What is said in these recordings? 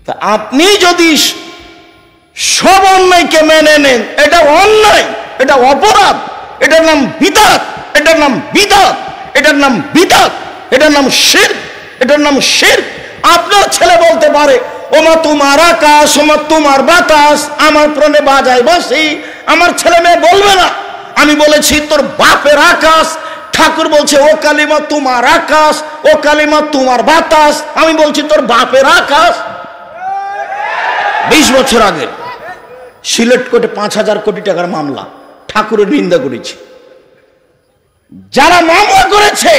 তা আপনি যদি সব অন্যায়কে মেনে নেন, এটা অন্যায়, এটা অপরাধ, এটার নাম বিদআত, এটার নাম বিদআত, এটার নাম বিদআত, এটার নাম শিরক, এটার নাম শিরক। আপনার ছেলে বলতে পারে ওমা তোমার আকাশ, ওমা তোমার বাতাস, আমার প্রাণে বাজায় বাঁশি। আমার ছেলে মেয়ে বলবে না। আমি বলেছি তোর বাপের আকাশ। ঠাকুর বলছে ও কালিমা তোমার আকাশ, ও কালিমা তোমার বাতাস। আমি বলছি তোর বাপের আকাশ। 20 বছর আগে সিলেট কোর্টে 5,000 কোটি টাকার মামলা, ঠাকুরের নিন্দা করেছি। যারা মামলা করেছে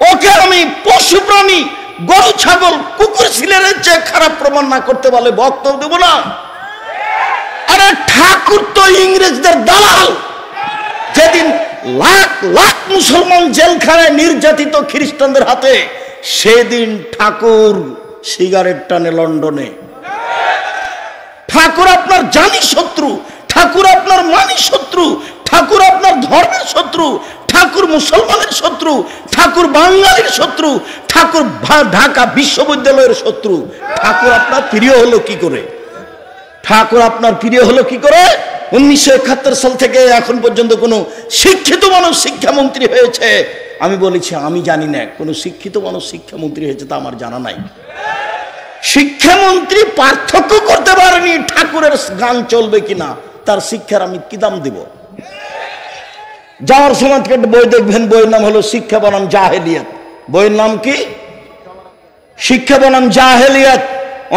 ওকে আমি পশু প্রাণী, গরু ছাগল কুকুর ছিলের চেয়ে খারাপ প্রমাণ না করতে পারলে বক্তব্য দেব না। আরে ঠাকুর তো ইংরেজদের দালাল। যেদিন লাখ লাখ মুসলমান জেলখানায় নির্যাতিত খ্রিস্টানদের হাতে, সেদিন ঠাকুর সিগারেট টানে লন্ডনে। ঠাকুর আপনার জানি শত্রু, ঠাকুর আপনার মানি শত্রু, ঠাকুর আপনার ধর্মের শত্রু, ঠাকুর মুসলমানের শত্রু, ঠাকুর বাঙালির শত্রু, ঠাকুর ঢাকা বিশ্ববিদ্যালয়ের শত্রু। ঠাকুর আপনার প্রিয় হলো কি করে? ঠাকুর আপনার প্রিয় হলো কি করে? 1971 সাল থেকে এখন পর্যন্ত কোনো শিক্ষিত মানুষ শিক্ষামন্ত্রী হয়েছে? আমি বলেছি আমি জানি না কোনো শিক্ষিত মানুষ শিক্ষামন্ত্রী হয়েছে, তা আমার জানা নাই। শিক্ষামন্ত্রী পার্থক্য করতে পারেনি ঠাকুরের গান চলবে কিনা, তার শিক্ষার আমি কি দাম দিব? যাওয়ার সময় থেকে একটা বই দেখবেন, বইয়ের নাম হলো শিক্ষা বনাম জাহেলিয়াত। বইয়ের নাম কি? শিক্ষা বনাম জাহেলিয়াত।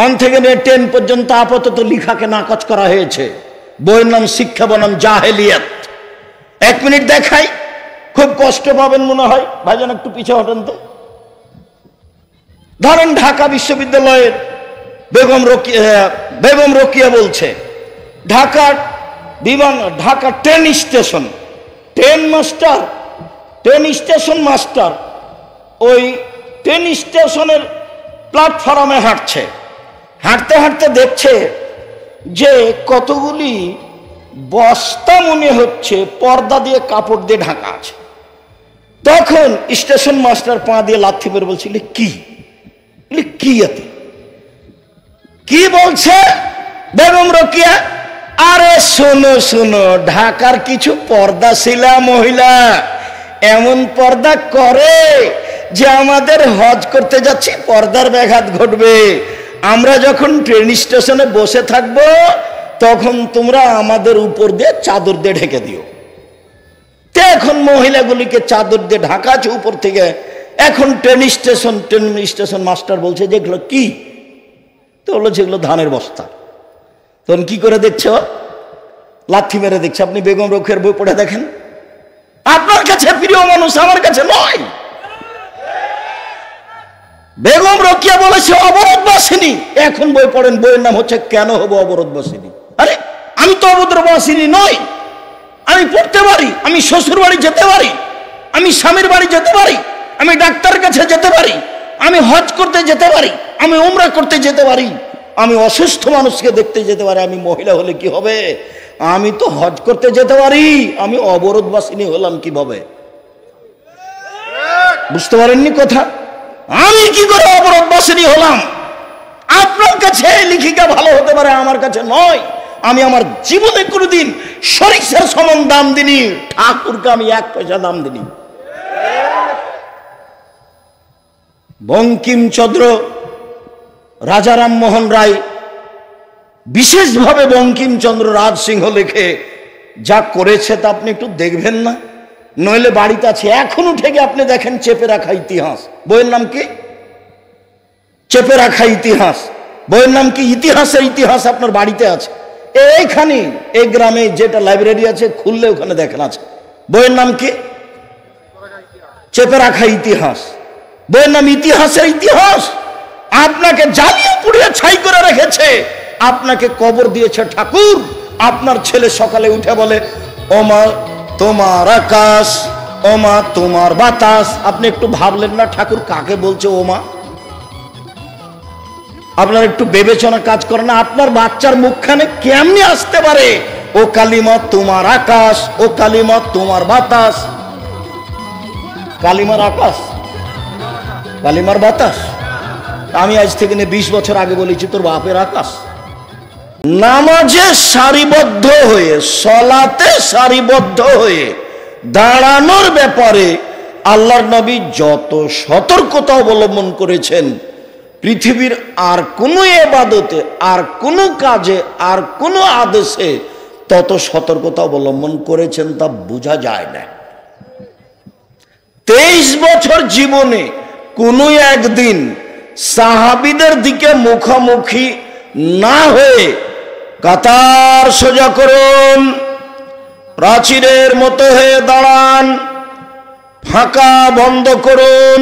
1 থেকে নিয়ে 10 পর্যন্ত আপাতত লিখাকে নাকচ করা হয়েছে। বইয়ের নাম শিক্ষা বনাম জাহেলিয়াত। 1 মিনিট দেখাই, খুব কষ্ট পাবেন মনে হয়। ভাইজান একটু পিছিয়ে হটেন তো। ধরেন ঢাকা বিশ্ববিদ্যালয়ের বেগম রোকিয়া বলছে Dhaka train station, train station master ওই ট্রেন স্টেশনের প্ল্যাটফর্মে হাঁটছে। হাঁটতে হাঁটতে দেখছে যে কতগুলি বস্তা মনে হচ্ছে পর্দা দিয়ে কাপড় দিয়ে ঢাকা আছে। তখন স্টেশন মাস্টার পা দিয়ে লাথি মেরে বলছিল কি কি এতে কি বলছে বেগম রোকিয়া? আরে শোনো শোনো, ঢাকার কিছু পর্দাশীলা মহিলা এমন পর্দা করে যে আমাদের হজ করতে যাচ্ছি পর্দার ব্যাঘাত ঘটবে। আমরা যখন ট্রেন স্টেশনে বসে থাকবো তখন তোমরা আমাদের উপর দিয়ে চাদর দিয়ে ঢেকে দিও। তো এখন মহিলাগুলিকে চাদর দিয়ে ঢাকা আছে উপর থেকে। এখন ট্রেন স্টেশন মাস্টার বলছে যেগুলো কি? তো বললো যেগুলো ধানের বস্তা। তখন কি করে দেখছো? লাথি মেরে দেখছে। আপনি বেগম রোকেয়ার বই পড়ে দেখেন। আপনার কাছে প্রিয় মানুষ, আমার কাছে নয়। বেগম রোকেয়া বলেছে অবরোধবাসিনী। এখন বই পড়েন, বইয়ের নাম হচ্ছে কেন হবো অবরোধবাসিনী। আরে আমি তো অবরোধবাসিনী নই। আমি পড়তে পারি, আমি শ্বশুর বাড়ি যেতে পারি, আমি স্বামীর বাড়ি যেতে পারি, আমি ডাক্তারের কাছে যেতে পারি, আমি হজ করতে যেতে পারি, আমি উমরা করতে যেতে পারি, আমি অসুস্থ মানুষকে দেখতে যেতে পারি। আমি মহিলা হলে কি হবে? আমি তো হজ করতে যেতে পারি। আমি অবরোধবাসিনী হলাম কিভাবে? বুঝতে পারেননি কথা? আমি কি করে অবরোধবাসিনী হলাম? আপনার কাছে লিখিকা ভালো হতে পারে, আমার কাছে নয়। আমি আমার জীবনে কোনোদিন সরিষার সমান দাম দিনি, ঠাকুরকে আমি 1 পয়সা দাম দিনি। বঙ্কিমচন্দ্র রাজা রামমোহন রায় বিশেষভাবে বঙ্কিমচন্দ্র রাজসিংহ লেখে যা করেছে তা আপনি একটু দেখবেন না? নইলে বাড়িতে আছে, এখন উঠে গিয়ে আপনি দেখেন চেপে রাখা ইতিহাস। বইয়ের নাম কি? চেপে রাখা ইতিহাস। বইয়ের নাম কি? ইতিহাসের ইতিহাস আপনার বাড়িতে আছে। এইখানে এই গ্রামে যেটা লাইব্রেরি আছে খুললে ওখানে দেখেন আছে। বইয়ের নাম কি? চেপে রাখা ইতিহাস। বইয়ের নাম ইতিহাসের ইতিহাস। আপনাকে জ্বালিয়ে পুড়িয়ে ছাই করে রেখেছে, আপনাকে কবর দিয়েছে ঠাকুর। আপনার ছেলে সকালে উঠে বলে ওমা তোমার আকাশ, ওমা তোমার বাতাস। আপনি একটু ভাবলেন না ঠাকুর কাকে বলছে ওমা? আপনার একটু বিবেচনা কাজ করে না? আপনার বাচ্চার মুখখানে কেমনি আসতে পারে ও কালিমা তোমার আকাশ, ও কালিমা তোমার বাতাস? কালিমার আকাশ, কালিমার বাতাস। আমি আজ থেকে 20 বছর আগে বলেছি তোর বাপের আকাশ। নামাজে সারিবদ্ধ হয়ে, সলাতে সারিবদ্ধ হয়ে দাঁড়ানোর ব্যাপারে আল্লাহর নবী যত সতর্কতা অবলম্বন করেছেন, পৃথিবীর আর কোনো ইবাদতে, আর কোনো কাজে, আর কোনো আদেশে তত সতর্কতা অবলম্বন করেছেন তা বোঝা যায় না। 23 বছর জীবনে কোনো একদিন সাহাবীদের দিকে মুখোমুখি না হয়ে কাতার সোজা করুন, প্রাচীরের মতো হয়ে দাঁড়ান, ফাঁকা বন্ধ করুন।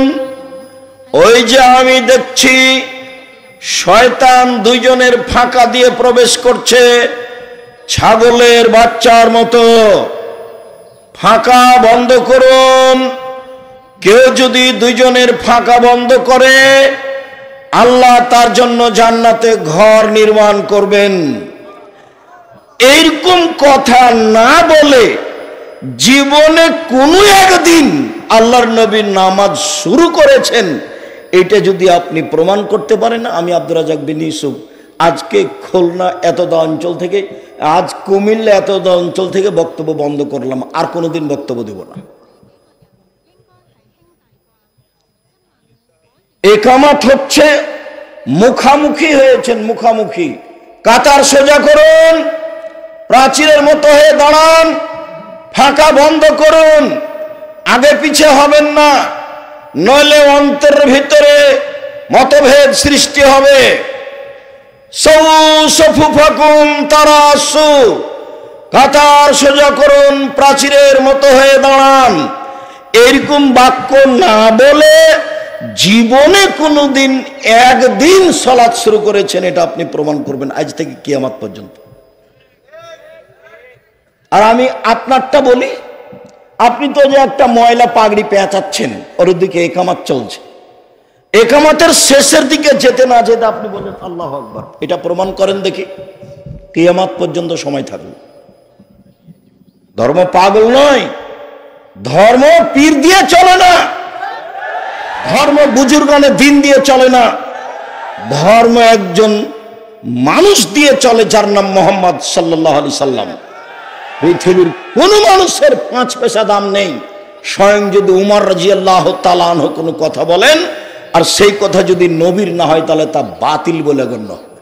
ওই যে আমি দেখছি শয়তান দুইজনের ফাঁকা দিয়ে প্রবেশ করছে, ছাগলের বাচ্চার মতো, ফাঁকা বন্ধ করুন। কেউ যদি দুইজনের ফাঁকা বন্ধ করে, আল্লাহ তার জন্য জান্নাতে ঘর নির্মাণ করবেন। এইরকম কথা না বলে জীবনে কোনো একদিন আল্লাহর নবী নামাজ শুরু করেছেন, এটা যদি আপনি প্রমাণ করতে পারেন। আমি আব্দুর রাজ্জাক বিন ইউসুফ আজকে খুলনা এতদা অঞ্চল থেকে, আজ কুমিল্লা এতদা অঞ্চল থেকে বক্তব্য বন্ধ করলাম, আর কোনোদিন বক্তব্য দেব না। একামত হচ্ছে মুখামুখি হয়েছেন, মুখামুখি। কাতার সোজা করুন, প্রাচীরের মতো হয়ে দাঁড়ান, ফাঁকা বন্ধ করুন, আগে পিছে হবেন না, নইলে অন্তরের ভিতরে মতভেদ সৃষ্টি হবে। কাতার সোজা করুন, প্রাচীরের মতো হয়ে দাঁড়ান। এরকম বাক্য না বলে জীবনে কোনোদিন একদিন সালাত শুরু করেছেন, এটা আপনি প্রমাণ করবেন আজ থেকে কিয়ামত পর্যন্ত। আর আমি আপনারটা বলি, আপনি তো যে একটা ময়লা পাগড়ি পেঁচাচ্ছেন, ওর দিকে একামাত চলছে, একামাতের শেষের দিকে যেতে না যেতে আপনি বলেন আল্লাহু আকবার, এটা প্রমাণ করেন দেখি। কিয়ামত পর্যন্ত সময় থাকবে। ধর্ম পাগল নয়, ধর্ম পীর দিয়ে চলে না, ধর্ম বুজুর্গানে দিন দিয়ে চলে না, ধর্ম একজন মানুষ দিয়ে চলে যার নাম মোহাম্মদ সাল্লাল্লাহু আলাইহি সাল্লাম। পৃথিবীর কোন মানুষের 5 পয়সা দাম নেই। স্বয়ং যদি উমর রাদিয়াল্লাহু তাআলা আনহু কোনো কথা বলেন, আর সেই কথা যদি নবীর না হয়, তাহলে তা বাতিল বলে গণ্য হবে।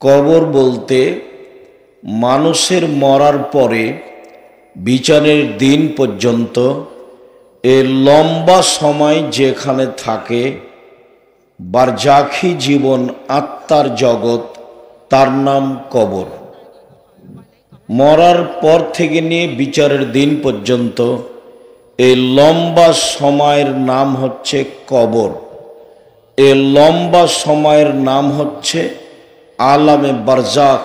কবর বলতে মানুষের মরার পরে বিচারের দিন পর্যন্ত এ লম্বা সময় যেখানে থাকে বারজাখি জীবন, আত্মার জগৎ, তার নাম কবর। মরার পর থেকে নিয়ে বিচারের দিন পর্যন্ত এই লম্বা সময়ের নাম হচ্ছে কবর। এই লম্বা সময়ের নাম হচ্ছে আলামে বারজাখ,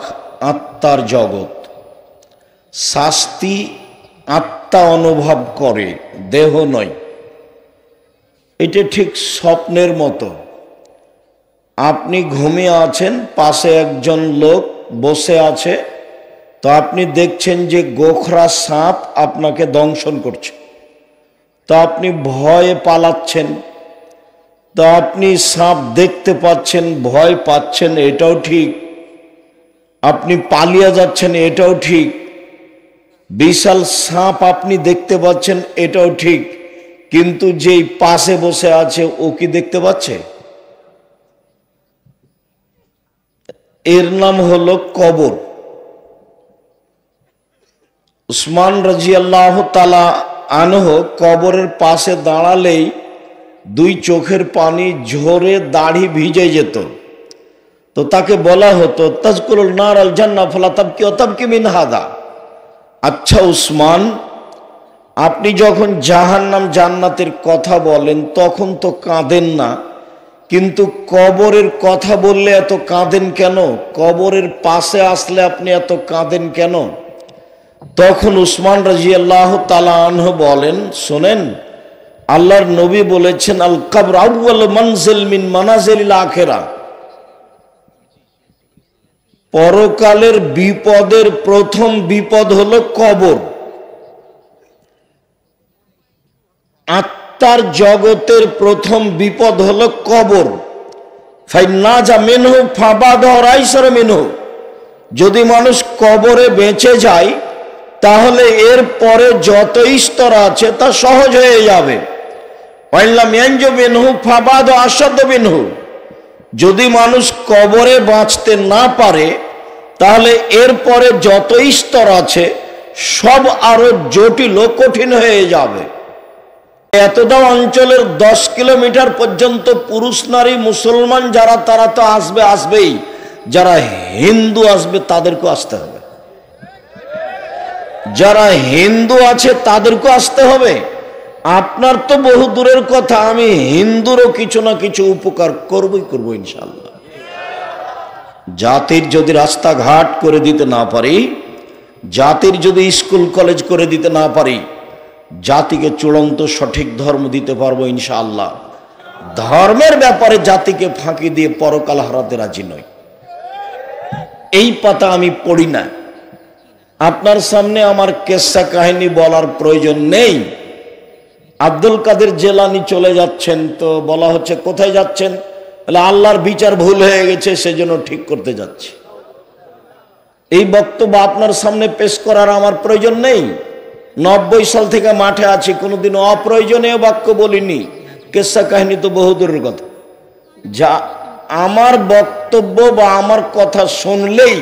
আত্মার জগৎ। শাস্তি আত্মা অনুভব করে, দেহ নয়। এটা ঠিক স্বপ্নের মতো। আপনি ঘুমিয়ে আছেন, পাশে একজন লোক বসে আছে, তো আপনি দেখছেন যে গোখরা সাপ আপনাকে দংশন করছে, তো আপনি ভয়ে পালাচ্ছেন, তো আপনি সাপ দেখতে পাচ্ছেন, ভয় পাচ্ছেন, এটাও ঠিক। আপনি পালিয়ে যাচ্ছেন, এটাও ঠিক। বিশাল সাপ আপনি দেখতে পাচ্ছেন, এটাও ঠিক। কিন্তু যেই পাশে বসে আছে ও কি দেখতে পাচ্ছে? এর নাম হলো কবর। উসমান রাদিয়াল্লাহু তাআলা আনহু কবরের পাশে দাঁড়ালেই 2 চোখের পানি ঝরে দাড়ি ভিজে যেত। তো তাকে বলা হতো তাজকুরুল নার আল জান্নাহ ফালা তাবকি ওয়া তাবকি মিন হাদা। আচ্ছা উসমান, আপনি যখন জাহান্নাম জান্নাতের কথা বলেন তখন তো কাঁদেন না, কিন্তু কবরের কথা বললে এত কাঁদেন কেন? কবরের পাশে আসলে আপনি এত কাঁদেন কেন? তখন উসমান রাদিয়াল্লাহু তাআলা আনহু বলেন, শোনেন, আল্লাহর নবী বলেছেন আল কবর আউয়াল মানজিল মিন মানাজিলিল আখিরাহ, পরকালের বিপদের প্রথম বিপদ হলো কবর। আত্মার জগতের প্রথম বিপদ হলো কবর। ফাইন্নাজা মিনহু ফাবাদ রাইসার মিনহু, যদি মানুষ কবরে বেঁচে যায় তাহলে এর পরে যত স্তর আছে তা সহজ হয়ে যাবে। ওয়াইল্লাম ইয়ানজু মিনহু ফাবাদ আসাদ মিনহু, যদি মানুষ কবরে বাঁচতে না পারে তাহলে এর পরে যত স্তর আছে সব আরো জটিল ও কঠিন হয়ে যাবে। এতটা অঞ্চলের 10 কিলোমিটার পর্যন্ত পুরুষ নারী মুসলমান যারা তারা তো আসবেই, যারা হিন্দু আসবে তাদেরকেও আসতে হবে, যারা হিন্দু আছে তাদেরকেও আসতে হবে। আপনার তো বহু দূরের কথা, আমি হিন্দুরও কিছু না কিছু উপকার করবো ইনশাআল্লাহ। জাতির যদি রাস্তাঘাট করে দিতে না পারি, জাতির যদি স্কুল কলেজ করে দিতে না পারি, জাতিকে চূড়ান্ত সঠিক ধর্ম দিতে পারবো ইনশাআল্লাহ। ধর্মের ব্যাপারে জাতিকে ফাঁকি দিয়ে পরকাল হারাতে রাজি নই। এই পাতা আমি পড়ি না, আপনার সামনে আমার কেসা কাহিনী বলার প্রয়োজন নেই। আব্দুল কাদের জেলানি চলে যাচ্ছেন, তো বলা হচ্ছে কোথায় যাচ্ছেন? আল্লাহর বিচার ভুল হয়ে গেছে সেজন্য ঠিক করতে যাচ্ছি। এই বক্তব্য আপনার সামনে পেশ করার আমার প্রয়োজন নেই। 90 সাল থেকে মাঠে আছি, কোনোদিন অপ্রয়োজনীয় বাক্য বলিনি। কেসা কাহিনী তো বহুদূরের কথা। যা আমার বক্তব্য বা আমার কথা শুনলেই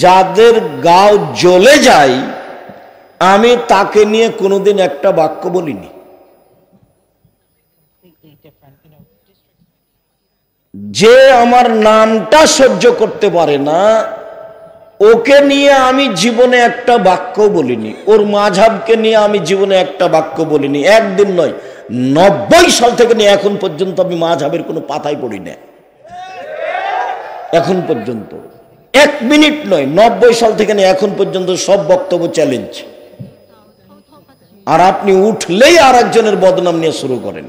যাদের গাও জ্বলে যায়, আমি তাকে নিয়ে কোনোদিন একটা বাক্য বলিনি। যে আমার নামটা সহ্য করতে পারে না, ওকে নিয়ে আমি জীবনে একটা বাক্য বলিনি। ওর মাযহাবকে নিয়ে আমি জীবনে একটা বাক্য বলিনি। একদিন নয়, 90 সাল থেকে নিয়ে এখন পর্যন্ত আমি মাযহাবের কোনো পাতায় পড়ি না। এখন পর্যন্ত 1 মিনিট নয়, 90 সাল থেকে নিয়ে এখন পর্যন্ত সব বক্তব্য চ্যালেঞ্জ। আর আপনি উঠলেই আর একজনের বদনাম নিয়ে শুরু করেন।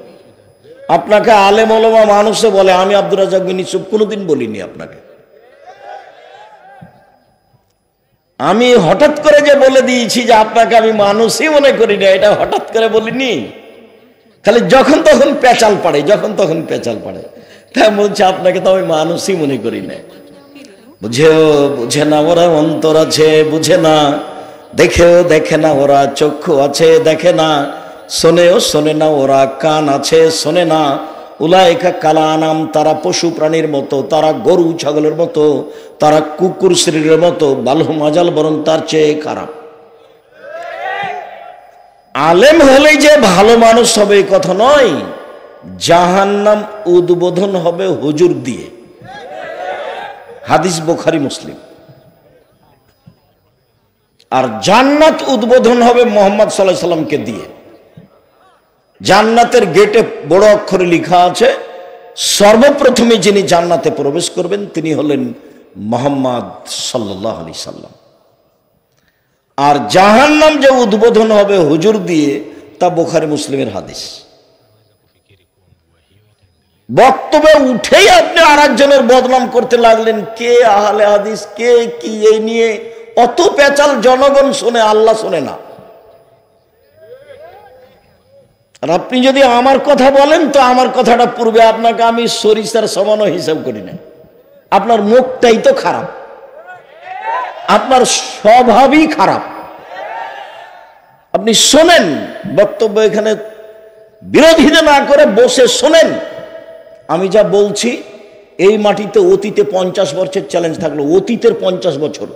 আপনাকে আলেম ওলামা মানুষে বলে, আমি আব্দুর রাজ্জাক বিন ইউসুফ কোনোদিন বলিনি আপনাকে। আমি হঠাৎ করে যে বলে দিয়েছি যে আপনাকে আমি মানুষই মনে করি না, এটা হঠাৎ করে বলিনি। খালি যখন তখন পেঁচাল পাড়ে, যখন তখন পেঁচাল পাড়ে। তাই বলছে আপনাকে তো আমি মানুষই মনে করি না। বুঝে না ওরা অন্তর আছে, বুঝে না। দেখেও দেখে না ওরা চক্ষু আছে, দেখে না। শোনেও শোনে না ওরা কান আছে, শোনে না। উলাইকা কালানাম, তারা পশু প্রাণীর মতো, তারা গরু ছাগলের মতো, তারা কুকুর শ্রীর মতো। বালহুম আজাল, বরং তার চেয়ে খারাপ। আলেম হলেই যে ভালো মানুষ হবে এই কথা নয়। জাহান্নাম উদ্বোধন হবে হুজুর দিয়ে, হাদিস বুখারী মুসলিম। আর জান্নাত উদ্বোধন হবে মুহাম্মদ সাল্লাল্লাহু আলাইহি সাল্লামকে দিয়ে। জান্নাতের গেটে বড় অক্ষরে লেখা আছে, সর্বপ্রথমে যিনি জান্নাতে প্রবেশ করবেন তিনি হলেন মুহাম্মদ সাল্লাল্লাহু আলাইহি সাল্লাম। আর জাহান্নাম যে উদ্বোধন হবে হুজুর দিয়ে, তা বুখারী মুসলিমের হাদিস। বক্তব্যে উঠেই আপনি আর একজনের বদনাম করতে লাগলেন, কে আহলে হাদিস, কে কি, এই নিয়ে অত পেঁচাল জনগণ শোনে, আল্লাহ শোনে না। আর আপনি যদি আমার কথা বলেন তো আমার কথাটা পূর্বে আপনাকে আমি সরিষার সমানও হিসাব করি না। আপনার মুখটাই তো খারাপ, আপনার স্বভাবই খারাপ। আপনি শোনেন বক্তব্য, এখানে বিরোধিতা না করে বসে শোনেন। আমি যা বলছি এই মাটিতে অতীতে 50 বছরের চ্যালেঞ্জ থাকলো, অতীতের 50 বছর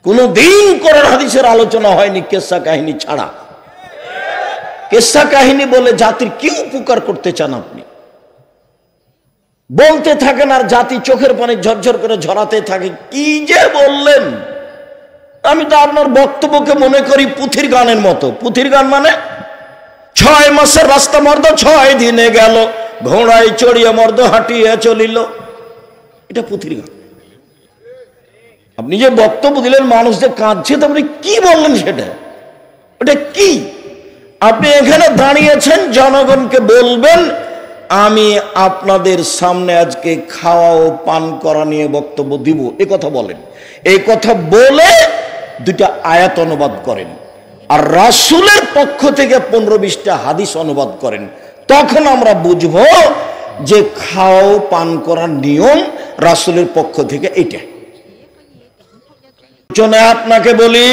কোনদিন কোরআন হাদিসের আলোচনা হয়নি কেসা কাহিনী ছাড়া। কেসা কাহিনী বলে জাতির কি উপকার করতে চান আপনি? বলতে থাকেন আর জাতি চোখের পানি ঝরঝর করে ঝরাতে থাকে। কি যে বললেন! আমি তো আপনার বক্তব্যকে মনে করি পুথির গানের মতো। পুথির গান মানে 6 মাসের রাস্তা মর্দ 6 দিনে গেল, ঘোড়ায় চড়িয়ে মর্দ হাঁটিয়ে চলিল। এটা পুথির গান। আপনি যে বক্তব্য দিলেন মানুষ যে কাঁদছে, তো আপনি কি বললেন সেটা? ওটা কি? আপনি এখানে দাঁড়িয়েছেন জনগণকে বলবেন আমি আপনাদের সামনে আজকে খাওয়া ও পান করা নিয়ে বক্তব্য দিব, এ কথা বলেন। এই কথা বলে 2টা আয়াত অনুবাদ করেন আর রাসূলের পক্ষ থেকে 15-20টা হাদিস অনুবাদ করেন। তখন আমরা বুঝবো যে খাও পান করার নিয়ম রাসূলের পক্ষ থেকে এটা। আপনাকে বলি,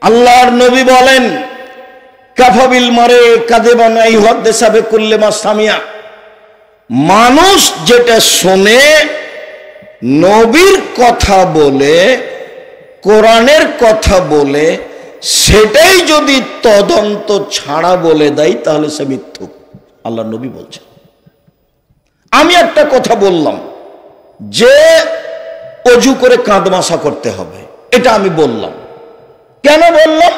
আল্লাহর নবী বলেন কাফাবিল মারে কাযিবান আইহাদ্দিসা বিকুল্লি মা সামিয়া, মানুষ যেটা শোনে নবীর কথা বলে কোরআনের কথা বলে সেটাই যদি তদন্ত ছাড়া বলে দেয় তাহলে সে মিথ্যুক, আল্লাহর নবী বলছেন। আমি একটা কথা বললাম যে অজু করে কাঁদমাশা করতে হবে, এটা আমি বললাম। কেন বললাম?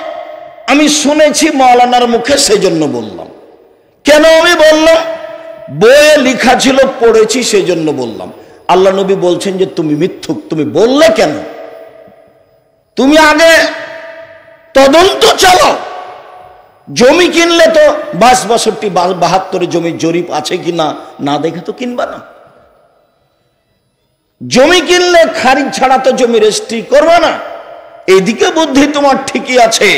আমি শুনেছি মাওলানার মুখে, সেই জন্য বললাম। কেন আমি বললাম? বইয়ে লেখা ছিল, পড়েছি, সেই জন্য বললাম। আল্লাহ নবী বলছেন যে তুমি মিথ্যুক, তুমি বললে কেন? তুমি আগে তদন্ত চালাও। জমি কিনলে তো 62-72 জমির জরিপ আছে কিনা না দেখে তো কিনবা না। জমি কিনলে খারিজ ছাড়া তো জমি রেজিস্ট্রি করবে না। এদিকে বুদ্ধি তোমার ঠিকই আছে,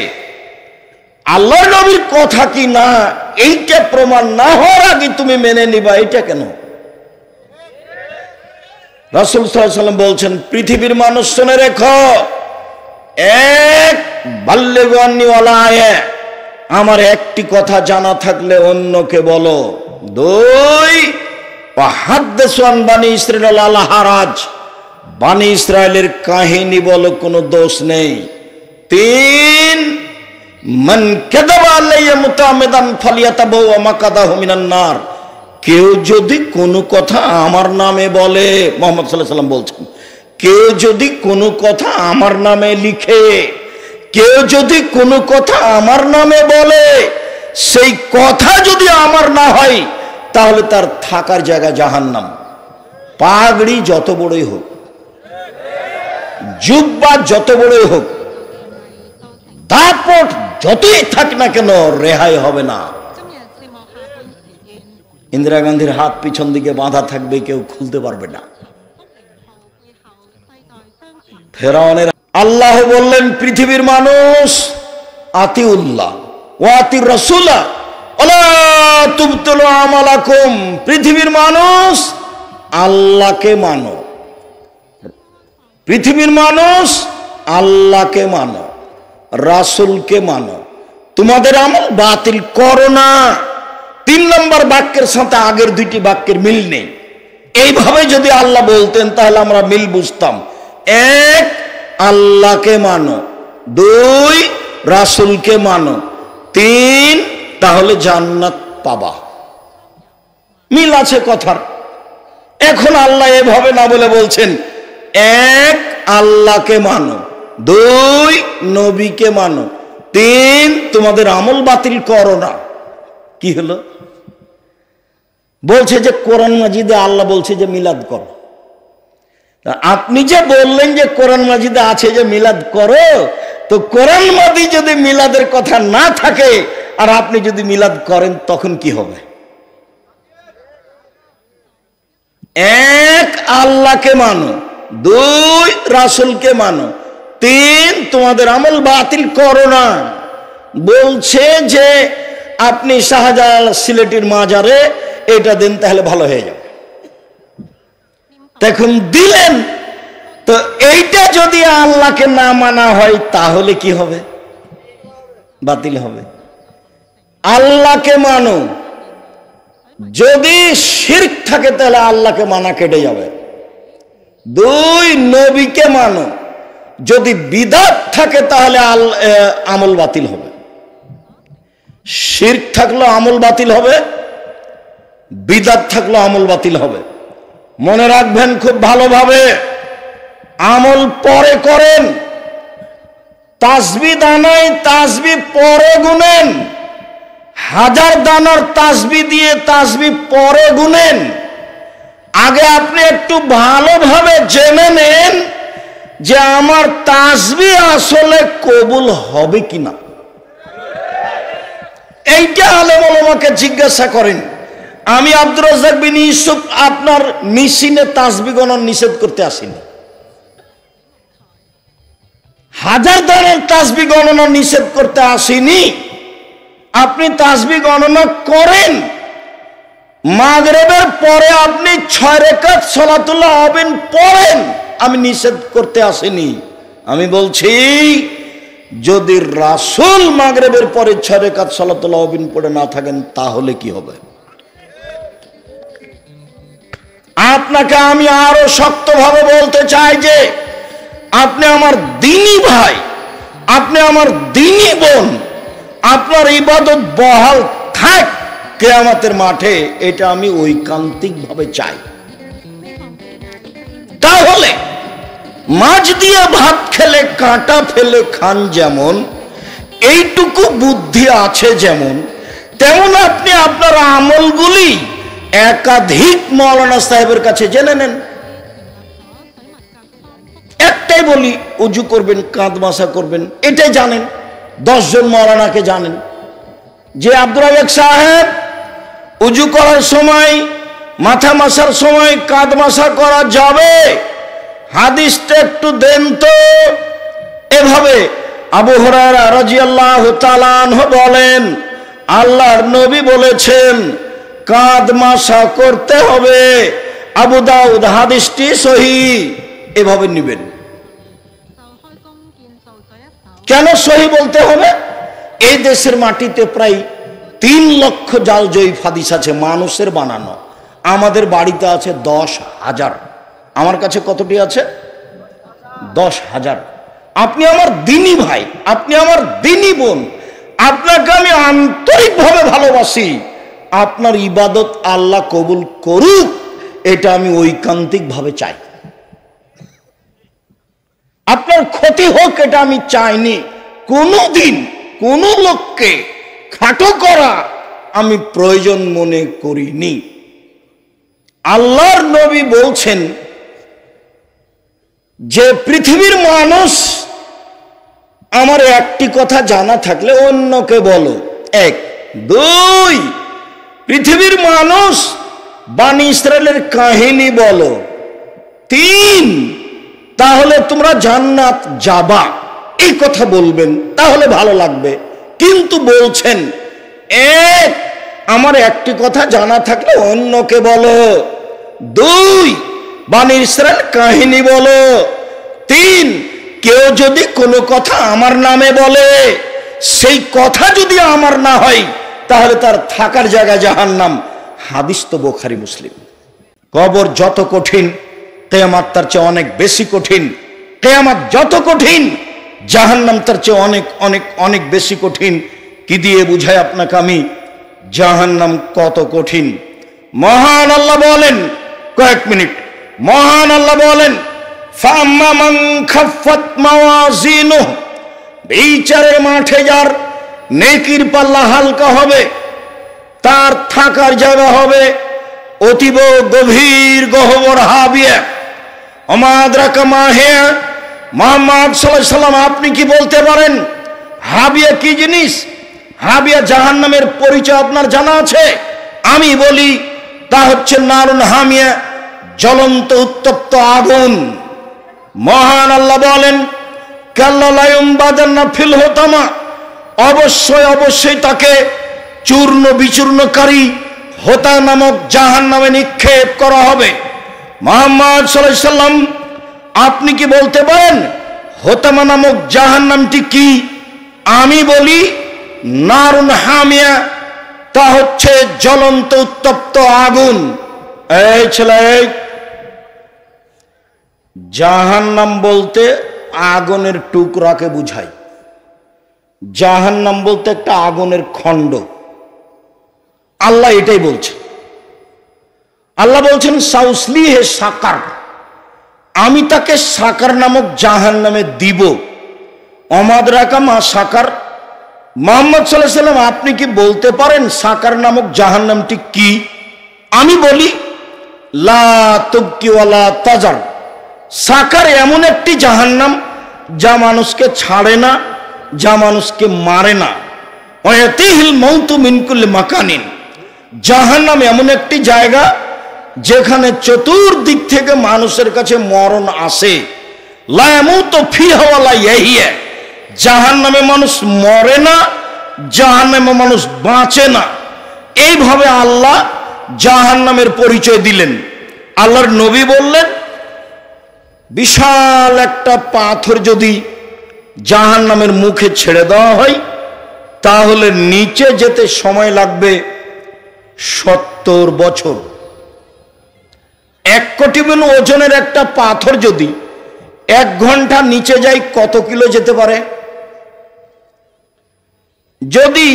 আল্লাহ নবীর কথা কি না এইটা প্রমাণ না হওয়ার আগে তুমি মেনে নিবা, এটা কেন? রাসূল সাল্লাল্লাহু আলাইহি ওয়াসাল্লাম বলছেন পৃথিবীর মানুষ শুনে রেখো, এক বাল্লিগু আন্নী ওয়ালা আয়া, আমার একটি কথা জানা থাকলে অন্যকে বলো। দুই ওয়াহাদ্দিসু আন বানি ইসরাঈল আলা হারাজ, বানি ইসরায়েলের কাহিনী বলো, কোনো দোষ নেই। তিন মান কাযাবা আলাইয়া মুতাআম্মিদান ফালিয়াতাবাওয়া মাকাদাহু মিনান নার, কেউ যদি কোনো কথা আমার নামে বলে, মুহাম্মদ সাল্লাল্লাহু আলাইহি ওয়াসাল্লাম বলছেন, কেউ যদি কোনো কথা আমার নামে লিখে, কেউ যদি কোনো কথা আমার নামে বলে, সেই কথা যদি আমার না হয় তাহলে তার থাকার জায়গা জাহান্নাম। পাগড়ি যত বড়ই হোক, জুব্বা যত বড়ই হোক, দাপট যতই থাক না কেন, রেহাই হবে না। ইন্দিরা গান্ধীর হাত পিছন দিকে বাঁধা থাকবে, কেউ খুলতে পারবে না। ফেরাউনের আল্লাহ বললেন পৃথিবীর মানুষ আতিউল্লাহ ওয়া আতির রাসূলা ওয়ালা তুবতিলু আমালাকুম, পৃথিবীর মানুষ আল্লাহকে মানো, পৃথিবীর মানুষ আল্লাহকে মানো, রাসূলকে মানো, তোমাদের আমল বাতিল করো না। 3 নম্বর বাক্যের সাথে আগের দুইটি বাক্যের মিল নেই। এইভাবে যদি আল্লাহ বলতেন তাহলে আমরা মিল বুঝতাম। এক, আল্লাহকে মানো, 2 রাসূলকে মানো, 3 তাহলে জান্নাত পাবা। মিল আছে কথার। এখন আল্লাহ এভাবে না বলে বলছেন, এক আল্লাহকে মানো, 2 নবীকে মানো, 3 তোমাদের আমল বাতিল করো না। কি হলো? বলছে যে কোরআন মাজিদে আল্লাহ বলছে যে মিলাদ করো। আপনি যে বললেন যে কোরআন মাজিদে আছে যে মিলাদ করো, তো কোরআন মাজিদে যদি মিলাদের কথা না থাকে আর আপনি যদি মিলাদ করেন তখন কি হবে? এক আল্লাহকে মানো, 2 রাসূলকে মানো, 3 তোমাদের আমল বাতিল করো না। বলছে যে আপনি শাহজালাল সিলেটির মাজারে এটা দেন তাহলে ভালো হয়ে যাবে। দেখুন দিলেন, তো এইটা যদি আল্লাহকে না মানা হয় তাহলে কি হবে? বাতিল হবে। আল্লাহকে মানো, যদি শিরক থাকে তাহলে আল্লাহকে মানা কেটে যাবে। 2 নবীকে মানো, যদি বিদআত থাকে তাহলে আমল বাতিল হবে। শিরক থাকলে আমল বাতিল হবে, বিদআত থাকলে আমল বাতিল হবে। মনে রাখবেন খুব ভালোভাবে, আমল পরে করেন, তাসবিহ দানায় তাসবিহ পরে গুনেন, 1000 দানার তাসবিহ দিয়ে তাসবিহ পরে গুনেন। আগে আপনি একটু ভালোভাবে জেনে নেন যে আমার তাসবিহ আসলে কবুল হবে কিনা। এইটা আলেম ওলামাকে জিজ্ঞাসা করেন। আমি আব্দুর রাজ্জাক বিন ইউসুফ আপনার মেশিনে তাসবিহ গণনা নিষেধ করতে আসিনি, 1000 দানার তাসবিহ গণনা নিষেধ করতে আসিনি। আপনি তাসবিহ গণনা করেন, মাগরিবের পরে আপনি 6 রাকাত সালাতুল আবিন পড়েন, আমি নিষেধ করতে আসিনি। আমি বলছি যদি রাসূল মাগরিবের পরে 6 রাকাত সালাতুল আবিন পড়ে না থাকেন তাহলে কি হবে? আপনাকে আমি আরো শক্তভাবে বলতে চাই যে আপনি আমার দ্বীনী ভাই, আপনি আমার দ্বীনী বোন, আপনার ইবাদত বহাল থাক কিয়ামতের মাঠে, এটা আমি ঐকান্তিকভাবে চাই। তাহলে মাছ দিয়ে ভাত খেলে কাঁটা ফেলে খান যেমন, এইটুকু বুদ্ধি আছে যেমন, তেমন আপনি আপনার আমলগুলি একাধিক মাওলানা সাহেবের কাছে জেনে নেন। একটাই বলি, উজু করবেন, কাঁধ মাসা করবেন, এটাই জানেন। 10 জন মাওলানাকে জানেন যে আব্দুর রাজ্জাক সাহেব উজু করার সময়, মাথা মাসার সময় কাঁধ মাসা করা যাবে, হাদিসটা একটু দেন তো। এভাবে আবু হুরায়রা রাদিয়াল্লাহু তাআলা আনহু বলেন আল্লাহর নবী বলেছেন কাঁধ মাসা করতে হবে। আবু দাউদ, হাদিসটি সহিহ। এভাবে নেবেন। কেন সহিহ বলতে হবে? এই দেশের মাটিতে প্রায় 3 লক্ষ জাল জয়ীফ হাদিস আছে, মানুষের বানানো। আমাদের বাড়িতে আছে 10,000। আমার কাছে কতটি আছে? 10,000। আপনি আমার দ্বীনী ভাই, আপনি আমার দ্বীনী বোন, আপনাকে আমি আন্তরিকভাবে ভালোবাসি। আপনার ইবাদত আল্লাহ কবুল করুক, এটা আমি ঐকান্তিকভাবে চাই। আপনার ক্ষতি হোক এটা আমি চাইনি। কোনোদিন কোনো লোককে খাটো করা আমি প্রয়োজন মনে করিনি। আল্লাহর নবী বলছেন যে পৃথিবীর মানুষ আমার একটি কথা জানা থাকলে অন্যকে বলো। 1, 2, পৃথিবীর মানুষ বনী ইসরাইলের কাহিনী বলো। 3, তাহলে তোমরা জান্নাত যাবা। এই কথা বলবেন, তাহলে ভালো লাগবে। কিন্তু বলছেন 1, আমার একটি কথা জানা থাকলে অন্যকে বলো। 2, বনী ইসরাইল কাহিনী বলো। 3, কেউ যদি কোনো কথা আমার নামে বলে, সেই কথা যদি আমার না হয় তাহলে তার থাকার জায়গা জাহান্নাম। হাদিস তো বুখারী মুসলিম। কবর যত কঠিন, কিয়ামত তার চেয়ে অনেক বেশি কঠিন। কিয়ামত যত কঠিন, জাহান্নাম তার চেয়ে অনেক অনেক অনেক বেশি কঠিন। কি দিয়ে বুঝাই আপনাকে আমি জাহান্নাম কত কঠিন? মহান আল্লাহ বলেন, কয়েক মিনিট, মহান আল্লাহ বলেন ফাম্মা মান খাফফাত মাওয়াজিনুহু, বিচারের মাঠে যার নেকির পাল্লা হালকা হবে, তার থাকার জায়গা হবে অতীব গভীর গহ্বর হাবিয়া। ওমা আদরাকা মা হিয়া, মুহাম্মদ সাল্লাল্লাহু আলাইহি সাল্লাম আপনি কি বলতে পারেন হাবিয়া কি জিনিস? হাবিয়া জাহান্নামের পরিচয় আপনার জানা আছে? আমি বলি তা হচ্ছে নারুন হামিয়া, জ্বলন্ত উত্তপ্ত আগুন। মহান আল্লাহ বলেন কাল্লা লা ইউমবাদান্না ফিল হুতামা, অবশ্যই অবশ্যই তাকে চূর্ণ বিচূর্ণকারী হোতা নামক জাহান্নামে নিক্ষেপ করা হবে। মুহাম্মদ সাল্লাল্লাহু আলাইহি সাল্লাম আপনি কি বলতে পারেন হোতামা নামক জাহান্নামটি কি? আমি বলি নারুন হামিয়া, তা হচ্ছে জ্বলন্ত উত্তপ্ত আগুন। এই ছেলে, জাহান্নাম বলতে আগুনের টুকরাকে বুঝায়। জাহান্নাম বলতে একটা আগুনের খণ্ড। আল্লাহ এটাই বলছে। আল্লাহ বলছেন সাউসলিহে সাকার, আমি তাকে সাকার নামক জাহান্নামে দিব। অমাদরাকা মা সাকার, মুহাম্মদ সাল্লাল্লাহু আলাইহি সাল্লাম আপনি কি বলতে পারেন সাকার নামক জাহান্নামটি কি? আমি বলি লা তুবকি ওয়ালা তাজার, সাকার এমন একটি জাহান্নাম যা মানুষকে ছাড়ে না, যা মানুষকে মারে না। ওয়াতিহিল মাউতু মিন কুল্লি মাকানিন, জাহান্নাম এমন একটি জায়গা যেখানে চতুর্দিক থেকে মানুষের কাছে মরণ আসে। লা ইয়ামুতু ফিহা ওয়ালা ইয়াহিয়া, জাহান্নামে মানুষ মরে না, জাহান্নামে মানুষ বাঁচে না। এইভাবে আল্লাহ জাহান্নামের পরিচয় দিলেন। আল্লাহর নবী বললেন, বিশাল একটা পাথর যদি জাহান্নামের মুখে ছেড়ে দেওয়া হয় তাহলে নিচে যেতে সময় লাগবে 70 বছর। 1 কোটি মণ ওজনের একটা পাথর যদি 1 ঘন্টা নিচে যায় কত কিলো যেতে পারে? যদি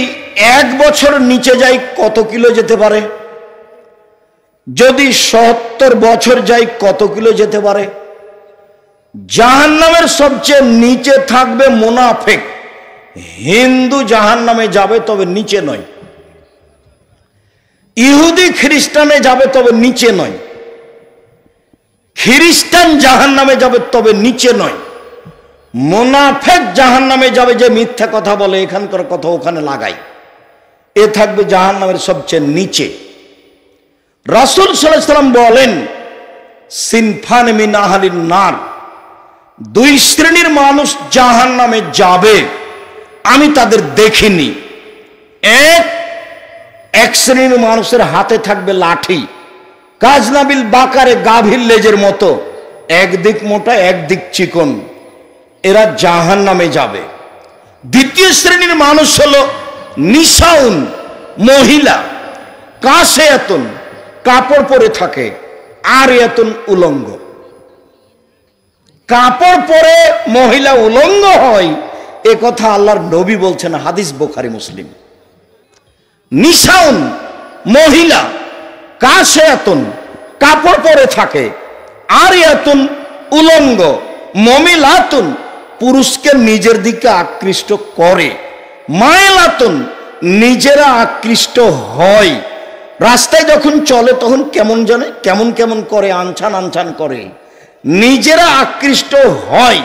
1 বছর নিচে যায় কত কিলো যেতে পারে? যদি 70 বছর যায় কত কিলো যেতে পারে? জাহান্নামের সবচেয়ে নিচে থাকবে মুনাফিক। হিন্দু জাহান্নামে যাবে তবে নিচে নয়, ইহুদি খ্রিস্টানে যাবে তবে নিচে নয়, খ্রিস্টান জাহান্নামে যাবে তবে নিচে নয়, মুনাফিক জাহান্নামে যাবে যে মিথ্যা কথা বলে, এখানকার কথা ওখানে লাগায়, এ থাকবে জাহান্নামের সবচেয়ে নিচে। রাসূল সাল্লাল্লাহু আলাইহি ওয়াসাল্লাম বলেন, সিনফান মিন আহলিন নার, 2 শ্রেণীর মানুষ জাহান্নামে যাবে, আমি তাদের দেখিনি। এক শ্রেণীর মানুষের হাতে থাকবে লাঠি, কাজনাবিল বাকারে গাভীর লেজের মতো, একদিক মোটা একদিক চিকন, এরা জাহান্নামে যাবে। দ্বিতীয় শ্রেণীর মানুষ হলো নিসাউন, মহিলা, কাসিয়াতুন, কাপড় পরে থাকে, আর এতুন, উলঙ্গ। কাপড় পরে মহিলা উলঙ্গ হয় এ কথা আল্লাহর নবী বলছেন, হাদিস বুখারী মুসলিম। নিসাউন, মহিলা, কাসিয়াতুন, কাপড় পরে থাকে, আর এতুন, উলঙ্গ, মমিলাতুন, পুরুষকে নিজের দিকে আকৃষ্ট করে, মাইলাতুন, নিজেরা আকৃষ্ট হয়। রাস্তায় যখন চলে তখন কেমন জানে, কেমন কেমন করে, আনছান আনছান করে, নিজেরা আকৃষ্ট হয়।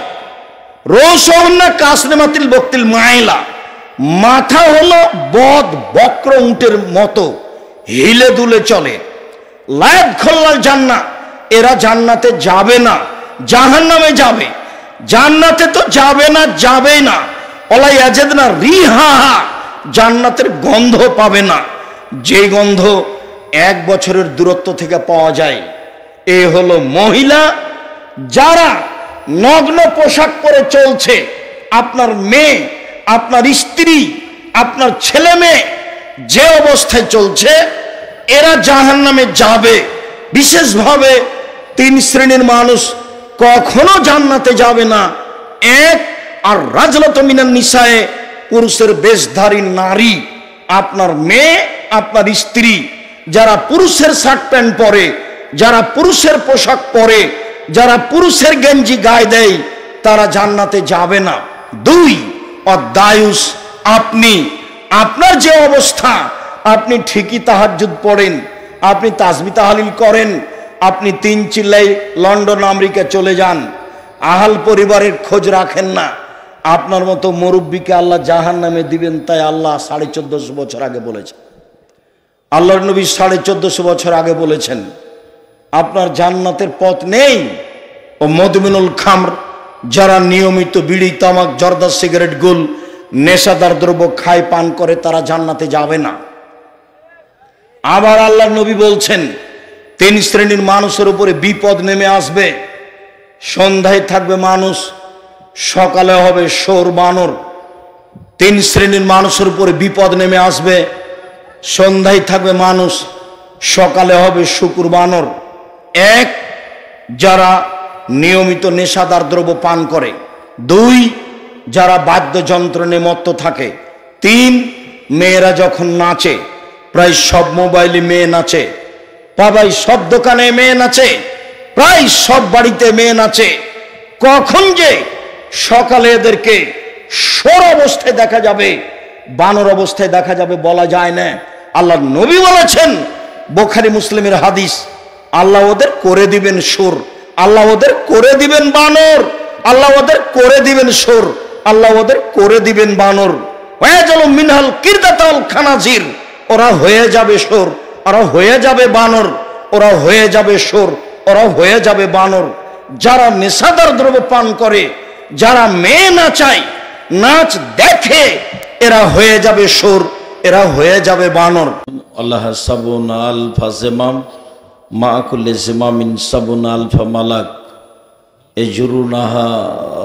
রৌসহন্না কাসনেমাতিল বক্তিল মাইলা, মাথা হলো বদ বক্র উটের মতো, হিলে দুলে চলে। লায়াত খোল্লাল জান্নাহ, এরা জান্নাতে যাবে না, জাহান্নামে যাবে। জান্নাতে তো যাবে না, যাবেই না। ওলা ইয়াজিদনা রিহাহা, জান্নাতের গন্ধ পাবে না, যে গন্ধ 1 বছরের দূরত্ব থেকে পাওয়া যায়। এ হলো মহিলা যারা নগ্ন পোশাক পরে চলছে। আপনার মেয়ে, আপনার স্ত্রী, আপনার ছেলে মেয়ে যে অবস্থায় চলছে, এরা জাহান্নামে যাবে। বিশেষভাবে 3 শ্রেণীর মানুষ কখনো জান্নাতে যাবে না। এক, আর রাজলাতু মিনান নিসায়ে, পুরুষের বেশধারী নারী, আপনার মেয়ে, আপনার স্ত্রী, যারা পুরুষের শার্ট প্যান্ট পরে, যারা পুরুষের পোশাক পরে, যারা পুরুষের গেঞ্জি গায়ে দেয়, তারা জান্নাতে যাবে না। 2, অদায়ুস, আপনি, আপনার যে অবস্থা, আপনি ঠিকই তাহাজ্জুদ পড়েন, আপনি তাসবিহ তাহলিল করেন, আপনি 3 চিল্লাই লন্ডন আমেরিকা চলে যান, আহাল পরিবারের খোঁজ রাখেন না, আপনার মতো মুরব্বীকে আল্লাহ জাহান্নামে দিবেন। তাই আল্লাহ 1450 বছর আগে বলেছেন, আল্লাহর নবী 1450 বছর আগে বলেছেন, আপনার জান্নাতের পথ নেই। ও মদমিনুল খামর, যারা নিয়মিত বিড়ি, তামাক, জর্দা, সিগারেট, গুল, নেশাদার দ্রব্য খায়, পান করে, তারা জান্নাতে যাবে না। আবার আল্লাহর নবী বলছেন, 3 শ্রেণীর মানুষের উপরে বিপদ নেমে আসবে। সন্ধ্যায় থাকবে মানুষ, সকালে হবে শোর বানর। 3 শ্রেণীর মানুষের উপরে বিপদ নেমে আসবে। সন্ধ্যায় থাকবে মানুষ, সকালে হবে শুকুর বানর। 1, যারা নিয়মিত নেশাদার দ্রব্য পান করে। 2, যারা বাদ্যযন্ত্র নিয়ে মত্ত থাকে। 3, মেয়েরা যখন নাচে, প্রায় সব মোবাইলে মেয়ে নাচে, প্রায় সব দোকানে মেয়ে নাচে, প্রায় সব বাড়িতে মেয়ে নাচে। কখন যে সকালে এদেরকে শোর অবস্থায় দেখা যাবে, বানর অবস্থায় দেখা যাবে বলা যায় না। আল্লাহ নবী বলেছেন, বুখারী মুসলিমের হাদিস, আল্লাহ ওদের করে দিবেন সুর, আল্লাহ ওদের করে দিবেন বানর, আল্লাহ ওদের করে দিবেন সুর, আল্লাহ ওদের করে দিবেন বানর। ওয়াজালু মিনহাল কিরদাতাল খানাজির, ওরা হয়ে যাবে সুর, ওরা হয়ে যাবে বানর, ওরা হয়ে যাবে সুর, ওরা হয়ে যাবে বানর। যারা নেশাদার দ্রব্য পান করে, যারা মেয়ে নাচায়, নাচ দেখে, এরা হয়ে যাবে সুর, এরা হয়ে যাবে বানর। আল্লাহ সাবুন আলফা জিমাম মা কুল্লি জিমামিন সাবুন আলফা মালাক এজরুনাহা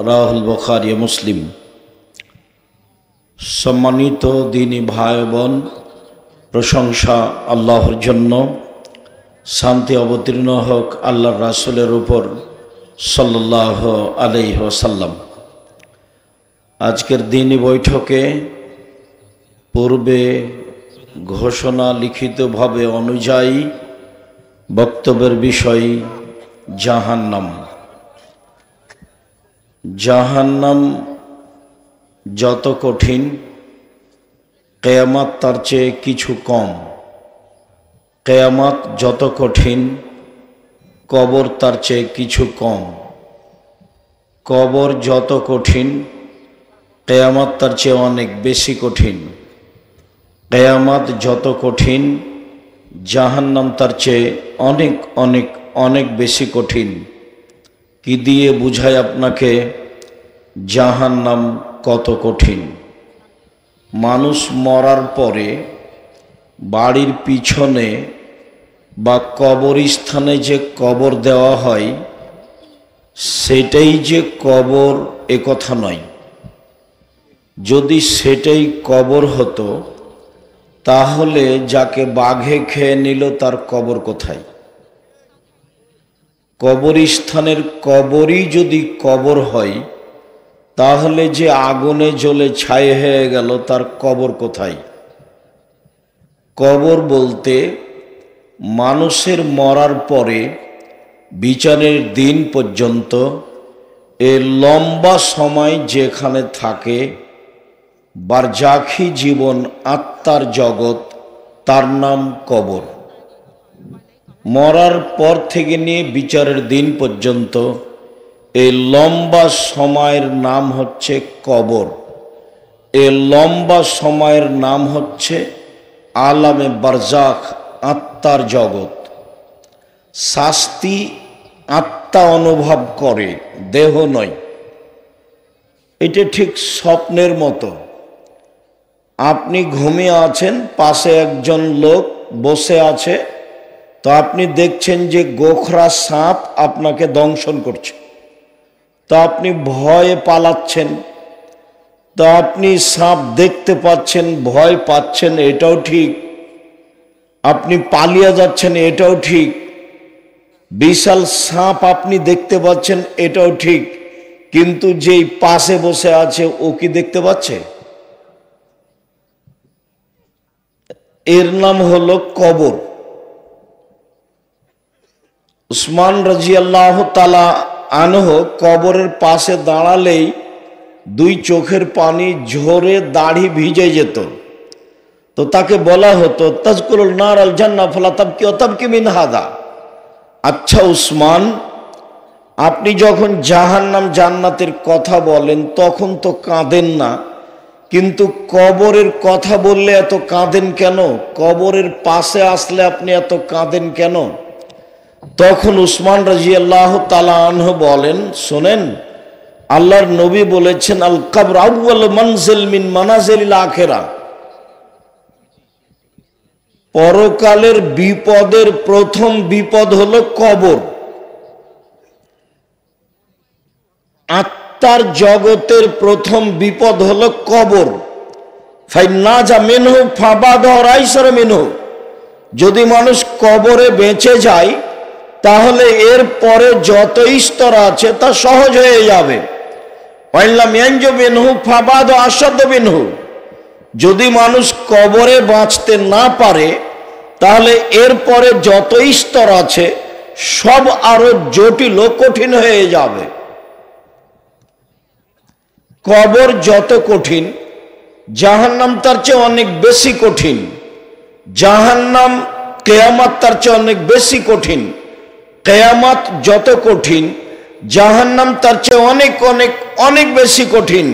রাহুল বুখারী মুসলিম। সম্মানিত দিনী ভাই বোন, প্রশংসা আল্লাহর জন্য, শান্তি অবতীর্ণ হোক আল্লাহর রাসূলের উপর সাল্লাল্লাহু আলাইহি ওয়াসাল্লাম। আজকের দিনী বৈঠকে পূর্বে ঘোষণা লিখিতভাবে অনুযায়ী বক্তব্যের বিষয় জাহান্নাম। জাহান্নাম যত কঠিন, কিয়ামত তার চেয়ে কিছু কম। কিয়ামত যত কঠিন, কবর তার চেয়ে কিছু কম। কবর যত কঠিন, কিয়ামত তার চেয়ে অনেক বেশি কঠিন। কিয়ামত যত কঠিন, জাহান্নাম তার চেয়ে অনেক অনেক অনেক বেশি কঠিন। কি দিয়ে বুঝায় আপনাকে জাহান্নাম কত কঠিন? মানুষ মরার পরে বাড়ির পিছনে বা কবরস্থানে যে কবর দেওয়া হয়, সেটাই যে কবর এ কথা নয়। যদি সেটাই কবর হতো, তাহলে যাকে বাঘে খেয়ে নিল তার কবর কোথায়? কবরস্থানের কবরই যদি কবর হয়, তাহলে যে আগুনে জ্বলে ছাই হয়ে গেল তার কবর কোথায়? কবর বলতে মানুষের মরার পরে বিচারের দিন পর্যন্ত এ লম্বা সময় যেখানে থাকে বারজাখি জীবন, আত্মার জগৎ, তার নাম কবর। মরার পর থেকে নিয়ে বিচারের দিন পর্যন্ত এই লম্বা সময়ের নাম হচ্ছে কবর। এই লম্বা সময়ের নাম হচ্ছে আলামে বারজাখ, আত্মার জগৎ। শাস্তি আত্মা অনুভব করে, দেহ নয়। এটা ঠিক স্বপ্নের মতো। আপনি ঘুমিয়ে আছেন, পাশে একজন লোক বসে আছে, তো আপনি দেখছেন যে গোখরা সাপ আপনাকে দংশন করছে, তো আপনি ভয়ে পালাচ্ছেন। তো আপনি সাপ দেখতে পাচ্ছেন, ভয় পাচ্ছেন, এটাও ঠিক। আপনি পালিয়ে যাচ্ছেন, এটাও ঠিক। বিশাল সাপ আপনি দেখতে পাচ্ছেন, এটাও ঠিক। কিন্তু যেই পাশে বসে আছে ও কি দেখতে পাচ্ছে? এর নাম হলো কবর। উসমান রাদিয়াল্লাহু তাআলা আনহু কবরের পাশে দাঁড়ালেই দুই চোখের পানি ঝরে দাড়ি ভিজে যেত। তো তাকে বলা হতো তাজকুরুল নার আল জান্নাহ ফালা তাবকি ওয়া তাবকি মিন হাদা। আচ্ছা উসমান, আপনি যখন জাহান্নাম জান্নাতের কথা বলেন তখন তো কাঁদেন না, কিন্তু কবরের কথা বললে এত কাঁদেন কেন? কবরের পাশে আসলে আপনি এত কাঁদেন কেন? তখন উসমান রাদিয়াল্লাহু তাআলা আনহু বলেন, শোনেন, আল্লাহর নবী বলেছেন আল কবর আউয়াল মানজিল মিন মানাজিলিল আখিরাহ। পরকালের বিপদের প্রথম বিপদ হলো কবর। আত্মার জগতের প্রথম বিপদ হলো কবর। ফাইন্নাজা মিনহু ফাবাদা রাইসার মিনহু। যদি মানুষ কবরে বেঁচে যায়, তাহলে এর পরে যত স্তর আছে তা সহজ হয়ে যাবে। ওয়াইল্লাম ইয়ানজু মিনহু ফাবাদা আশাদ্দু মিনহু। যদি মানুষ কবরে বাঁচতে না পারে, তাহলে এর পরে যত স্তর আছে সব আরো জটিল ও কঠিন হয়ে যাবে। কবর যত কঠিন, জাহান্নাম তার চেয়ে অনেক বেশি কঠিন। জাহান্নাম কিয়ামত তার চেয়ে অনেক বেশি কঠিন। কিয়ামত যত কঠিন, জাহান্নাম তার চেয়ে অনেক অনেক অনেক বেশি কঠিন।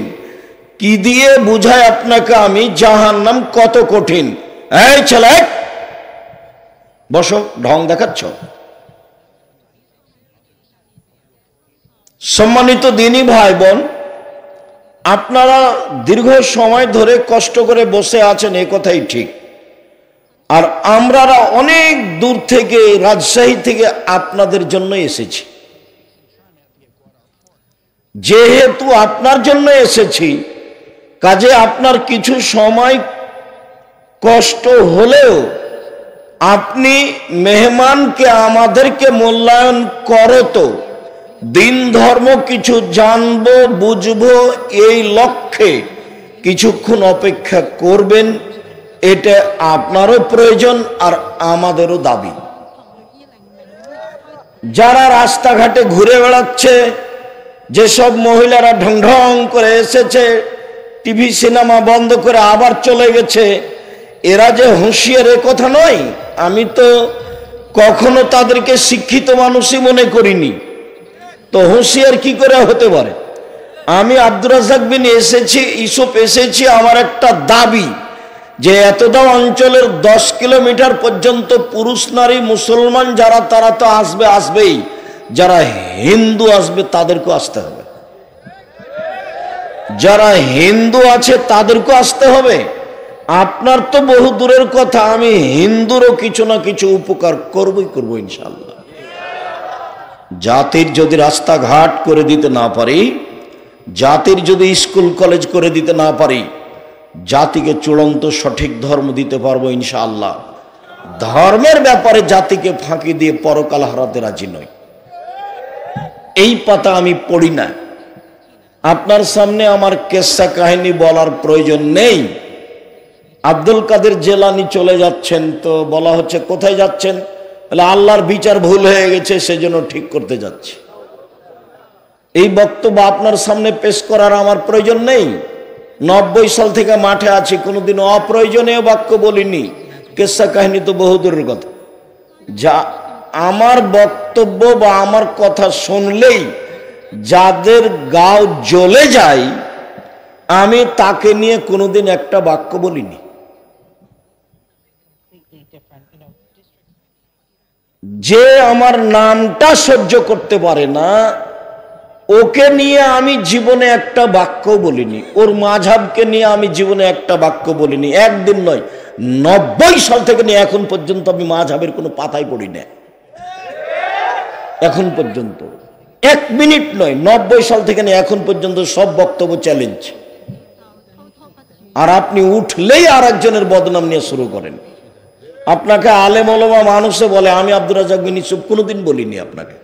কি দিয়ে বুঝায় আপনাকে আমি জাহান্নাম কত কঠিন? এই ছেলে, বসো, ঢং দেখাচ্ছ। সম্মানিত দিনী ভাই বোন, আপনারা দীর্ঘ সময় ধরে কষ্ট করে বসে আছেন, এ কথাই ঠিক। আর আমরা অনেক দূর থেকে, রাজশাহী থেকে আপনাদের জন্য এসেছি। যেহেতু আপনার জন্য এসেছি, কাজে আপনার কিছু সময় কষ্ট হলেও আপনি মেহমানকে আমাদেরকে মূল্যায়ন করো, তো দিন ধর্ম কিছু জানবো বুঝবো এই লক্ষ্যে কিছুক্ষণ অপেক্ষা করবেন। এটা আপনারও প্রয়োজন আর আমাদেরও দাবি। যারা রাস্তাঘাটে ঘুরে বেড়াচ্ছে, যেসব মহিলারা ঢং ঢং করে এসেছে, টিভি সিনেমা বন্ধ করে আবার চলে গেছে, এরা যে হুঁশিয়ার এ কথা নয়। আমি তো কখনো তাদেরকে শিক্ষিত মানুষই মনে করিনি, তো হুঁশিয়ার কি করে হতে পারে? আমি আব্দুর রাজ্জাক বিন ইউসুফ এসেছি, আমার একটা দাবি যে এতটা অঞ্চলের 10 কিলোমিটার পর্যন্ত পুরুষ নারী মুসলমান যারা, তারা তো আসবেই, যারা হিন্দু আসবে তাদেরকেও আসতে হবে, যারা হিন্দু আছে তাদেরকেও আসতে হবে। আপনার তো বহু দূরের কথা, আমি হিন্দুরও কিছু না কিছু উপকার করবো ইনশাআল্লাহ। জাতির যদি রাস্তাঘাট করে দিতে না পারি, জাতির যদি স্কুল কলেজ করে দিতে না পারি, জাতিকে চূড়ান্ত সঠিক ধর্ম দিতে পারবো ইনশাআল্লাহ। ধর্মের ব্যাপারে জাতিকে ফাঁকি দিয়ে পরকাল হারাতে রাজি নই। এই পাতা আমি পড়ি না। আপনার সামনে আমার কেসা কাহিনী বলার প্রয়োজন নেই। আব্দুল কাদের জেলানি চলে যাচ্ছেন, তো বলা হচ্ছে কোথায় যাচ্ছেন? বলে আল্লাহর বিচার ভুল হয়ে গেছে, সেজন্য ঠিক করতে যাচ্ছি। এই বক্তব্য আপনার সামনে পেশ করার আমার প্রয়োজন নেই। 90 সাল থেকে মাঠে আছি, কোনোদিন অপ্রয়োজনীয় বাক্য বলিনি। কেসা কাহিনী তো বহুদূরের কথা। যা আমার বক্তব্য বা আমার কথা শুনলেই যাদের গাও জ্বলে যায়, আমি তাকে নিয়ে কোনোদিন একটা বাক্য বলিনি। যে আমার নামটা সহ্য করতে পারে না, ওকে নিয়ে আমি জীবনে একটা বাক্য বলিনি। ওর মাযহাবকে নিয়ে আমি জীবনে একটা বাক্য বলিনি। একদিন নয়, 90 সাল থেকে নিয়ে এখন পর্যন্ত আমি মাযহাবের কোনো পাতায় পড়ি না। এখন পর্যন্ত 1 মিনিট নয়, 90 সাল থেকে নিয়ে এখন পর্যন্ত সব বক্তব্য চ্যালেঞ্জ। আর আপনি উঠলেই আর একজনের বদনাম নিয়ে শুরু করেন। আপনাকে আলেম ওলামা মানুষে বলে, আমি আব্দুর রাজ্জাক বিন ইউসুফ কোনোদিন বলিনি আপনাকে।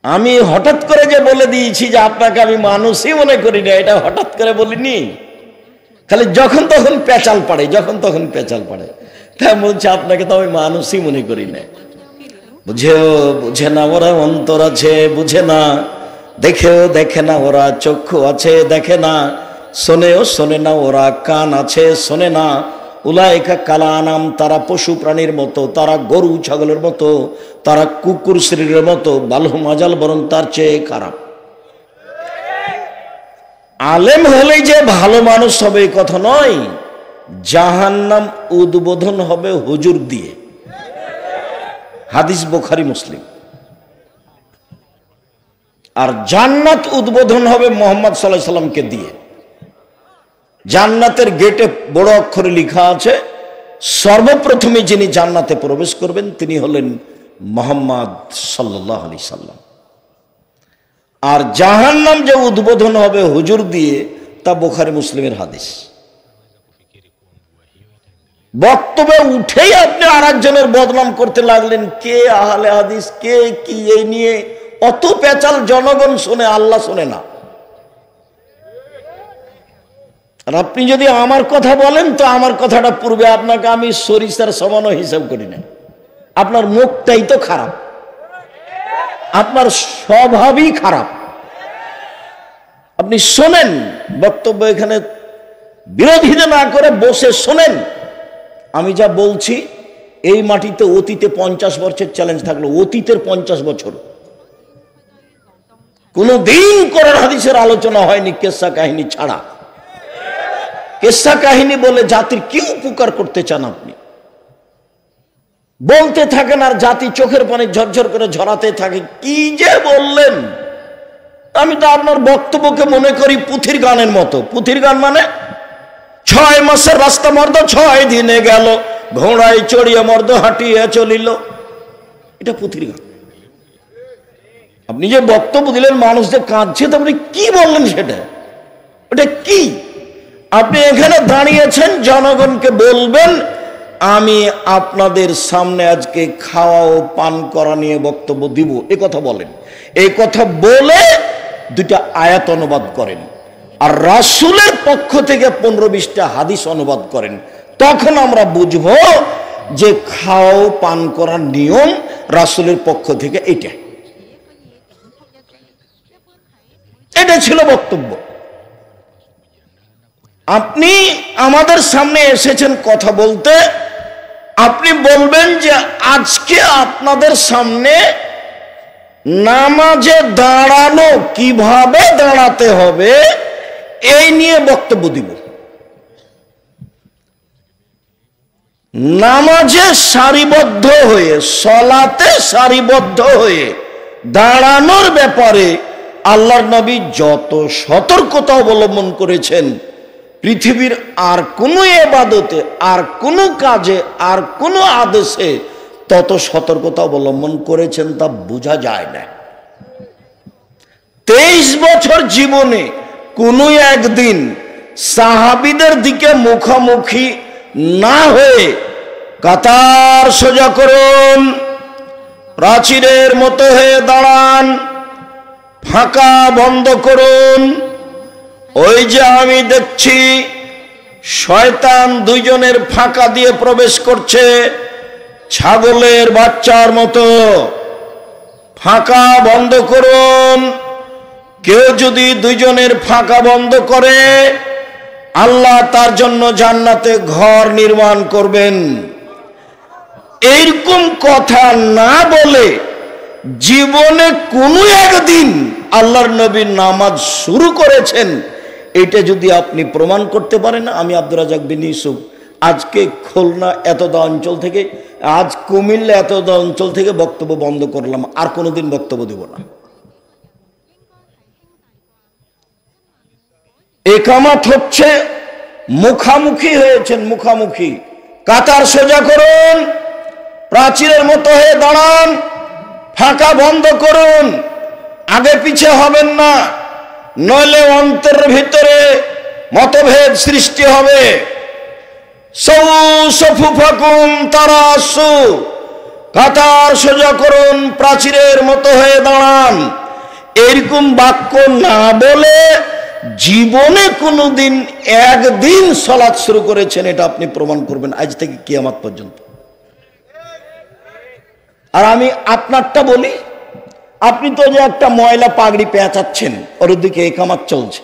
আমি হঠাৎ করে যে বলে দিয়েছি যে আপনাকে আমি মানুষই মনে করি না, এটা হঠাৎ করে বলিনি। খালি যখন তখন পেঁচাল পাড়ে, যখন তখন পেঁচাল পাড়ে। তাই বলছে আপনাকে তো আমি মানুষই মনে করি না। বুঝে না ওরা অন্তর আছে, বুঝে না। দেখেও দেখে না ওরা চক্ষু আছে, দেখে না। শোনেও শোনে না ওরা কান আছে, শোনে না। উলাইকা কালানাম, তারা পশু প্রাণীর মতো, তারা গরু ছাগলের মতো, তারা কুকুর শ্রীর মতো। বালহুম আজাল, বরং তার চেয়ে খারাপ। আলেম হলেই যে ভালো মানুষ হবে এই কথা নয়। জাহান্নাম উদ্বোধন হবে হুজুর দিয়ে, হাদিস বুখারী মুসলিম। আর জান্নাত উদ্বোধন হবে মুহাম্মদ সাল্লাল্লাহু আলাইহি সাল্লামকে দিয়ে। জান্নাতের গেটে বড় অক্ষরে লেখা আছে, সর্বপ্রথমে যিনি জান্নাতে প্রবেশ করবেন তিনি হলেন মুহাম্মদ সাল্লাল্লাহু আলাইহি সাল্লাম। আর জাহান্নাম যে উদ্বোধন হবে হুজুর দিয়ে, তা বুখারী মুসলিমের হাদিস। বক্তব্যে উঠেই আপনি আর একজনের বদনাম করতে লাগলেন, কে আহলে হাদিস, কে কি, এই নিয়ে অত পেঁচাল জনগণ শোনে, আল্লাহ শোনে না। আর আপনি যদি আমার কথা বলেন, তো আমার কথাটা পূর্বে আপনাকে আমি সরিষার সমানও হিসাব করি না। আপনার মুখটাই তো খারাপ, আপনার স্বভাবই খারাপ। আপনি শোনেন বক্তব্য, এখানে বিরোধিতা না করে বসে শোনেন। আমি যা বলছি, এই মাটিতে অতীতে 50 বছরের চ্যালেঞ্জ থাকলো, অতীতের 50 বছর কোনদিন কোরআন হাদিসের আলোচনা হয়নি কেসা কাহিনী ছাড়া। কেসা কাহিনী বলে জাতির কি উপকার করতে চান আপনি? বলতে থাকেন আর জাতি চোখের পানি ঝরঝর করে ঝরাতে থাকে। কি যে বললেন! আমি তো আপনার বক্তব্যকে মনে করি পুথির গানের মতো। পুথির গান মানে 6 মাসের রাস্তা মর্দ 6 দিনে গেল, ঘোড়ায় চড়িয়ে মর্দ হাঁটিয়ে চলিল। এটা পুঁথির গান। আপনি যে বক্তব্য দিলেন মানুষ যে কাঁদছে, তো আপনি কি বললেন সেটা? ওটা কি? আপনি এখানে দাঁড়িয়েছেন জনগণকে বলবেন আমি আপনাদের সামনে আজকে খাওয়া ও পান করা নিয়ে বক্তব্য দিব, এ কথা বলেন। এই কথা বলে 2টা আয়াত অনুবাদ করেন, আর রাসূলের পক্ষ থেকে 15-20টা হাদিস অনুবাদ করেন। তখন আমরা বুঝবো যে খাওয়া ও পান করার নিয়ম রাসূলের পক্ষ থেকে এটা। এটা ছিল বক্তব্য। আপনি আমাদের সামনে এসেছেন কথা বলতে, আপনি বলবেন যে আজকে আপনাদের সামনে নামাজে দাঁড়ানো কিভাবে দাঁড়াতে হবে এই নিয়ে বক্তব্য দিব। নামাজে সারিবদ্ধ হয়ে, সলাতে সারিবদ্ধ হয়ে দাঁড়ানোর ব্যাপারে আল্লাহর নবী যত সতর্কতা অবলম্বন করেছেন, পৃথিবীর আর কোনো ইবাদতে, আর কোনো কাজে, আর কোনো আদেশে তত সতর্কতা অবলম্বন করেছেন তা বোঝা যায় না। 23 বছর জীবনে কোনো একদিন সাহাবীদের দিকে মুখোমুখি না হয়ে কাতার সোজা করুন, প্রাচীরের মতো হয়ে দাঁড়ান, ফাঁকা বন্ধ করুন। ওই যে আমি দেখছি শয়তান 2 জনের ফাঁকা দিয়ে প্রবেশ করছে, ছাগলের বাচ্চার মতো। ফাঁকা বন্ধ করুন। কেউ যদি 2 জনের ফাঁকা বন্ধ করে, আল্লাহ তার জন্য জান্নাতে ঘর নির্মাণ করবেন। এইরকম কথা না বলে জীবনে কোনো একদিন আল্লাহর নবী নামাজ শুরু করেছেন, এটা যদি আপনি প্রমাণ করতে পারেন, আমি আব্দুর রাজ্জাক বিন ইউসুফ আজকে খুলনা এতদা অঞ্চল থেকে, আজ কুমিল্লা এতদা অঞ্চল থেকে বক্তব্য বন্ধ করলাম, আর কোনোদিন বক্তব্য দেব না। একামত হচ্ছে মুখামুখি হয়েছেন, মুখামুখি। কাতার সোজা করুন, প্রাচীরের মতো হয়ে দাঁড়ান, ফাঁকা বন্ধ করুন, আগে পিছে হবেন না, নইলে অন্তরের ভিতরে মতভেদ সৃষ্টি হবে। কাতার সোজা করুন, প্রাচীরের মতো হয়ে দাঁড়ান। এরকম বাক্য না বলে জীবনে কোনোদিন একদিন সালাত শুরু করেছেন, এটা আপনি প্রমাণ করবেন আজ থেকে কিয়ামত পর্যন্ত। আর আমি আপনারটা বলি, আপনি তো যে একটা ময়লা পাগড়ি পেঁচাচ্ছেন, ওর দিকে একামত চলছে,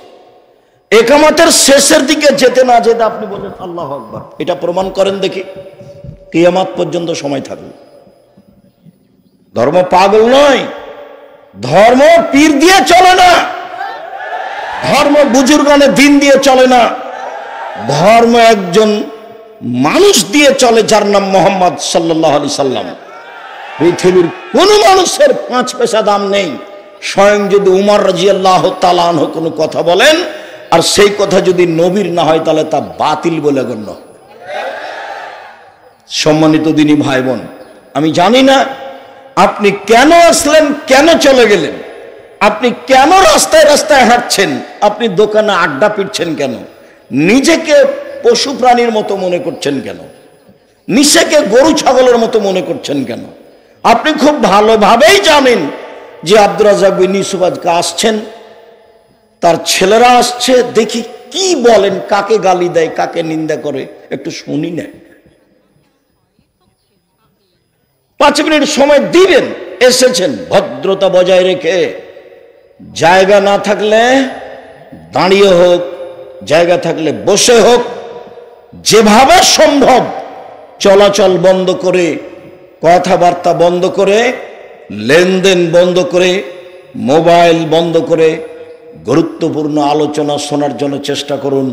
একামতের শেষের দিকে যেতে না যেতে আপনি বলেন আল্লাহু আকবার, এটা প্রমাণ করেন দেখি। কিয়ামত পর্যন্ত সময় থাকবে। ধর্ম পাগল নয়, ধর্ম পীর দিয়ে চলে না, ধর্ম বুজুর্গানে দিন দিয়ে চলে না, ধর্ম একজন মানুষ দিয়ে চলে যার নাম মোহাম্মদ সাল্লাল্লাহু আলাইহি সাল্লাম। পৃথিবীর কোন মানুষের 5 পয়সা দাম নেই। স্বয়ং যদি উমর রাদিয়াল্লাহু তাআলা আনহু কোনো কথা বলেন, আর সেই কথা যদি নবীর না হয়, তাহলে তা বাতিল বলে গণ্য। সম্মানিত দিনী ভাই বোন, আমি জানি না আপনি কেন আসলেন, কেন চলে গেলেন, আপনি কেন রাস্তায় রাস্তায় হাঁটছেন, আপনি দোকানে আড্ডা পিটছেন কেন, নিজেকে পশু প্রাণীর মতো মনে করছেন কেন, নিজেকে গরু ছাগলের মতো মনে করছেন কেন? আপনি খুব ভালোভাবেই জানেন যে আব্দুর রাজ্জাক বিন ইউসুফ আজকে আসছেন, তার ছেলেরা আসছে, দেখি কি বলেন, কাকে গালি দেয়, কাকে নিন্দা করে, একটু শুনি না। 5 মিনিট সময় দিবেন, এসেছেন ভদ্রতা বজায় রেখে। জায়গা না থাকলে দাঁড়িয়ে হোক, জায়গা থাকলে বসে হোক, যেভাবে সম্ভব চলাচল বন্ধ করে, কথাবার্তা বন্ধ করে, লেনদেন বন্ধ করে, মোবাইল বন্ধ করে গুরুত্বপূর্ণ আলোচনা শোনার জন্য চেষ্টা করুন।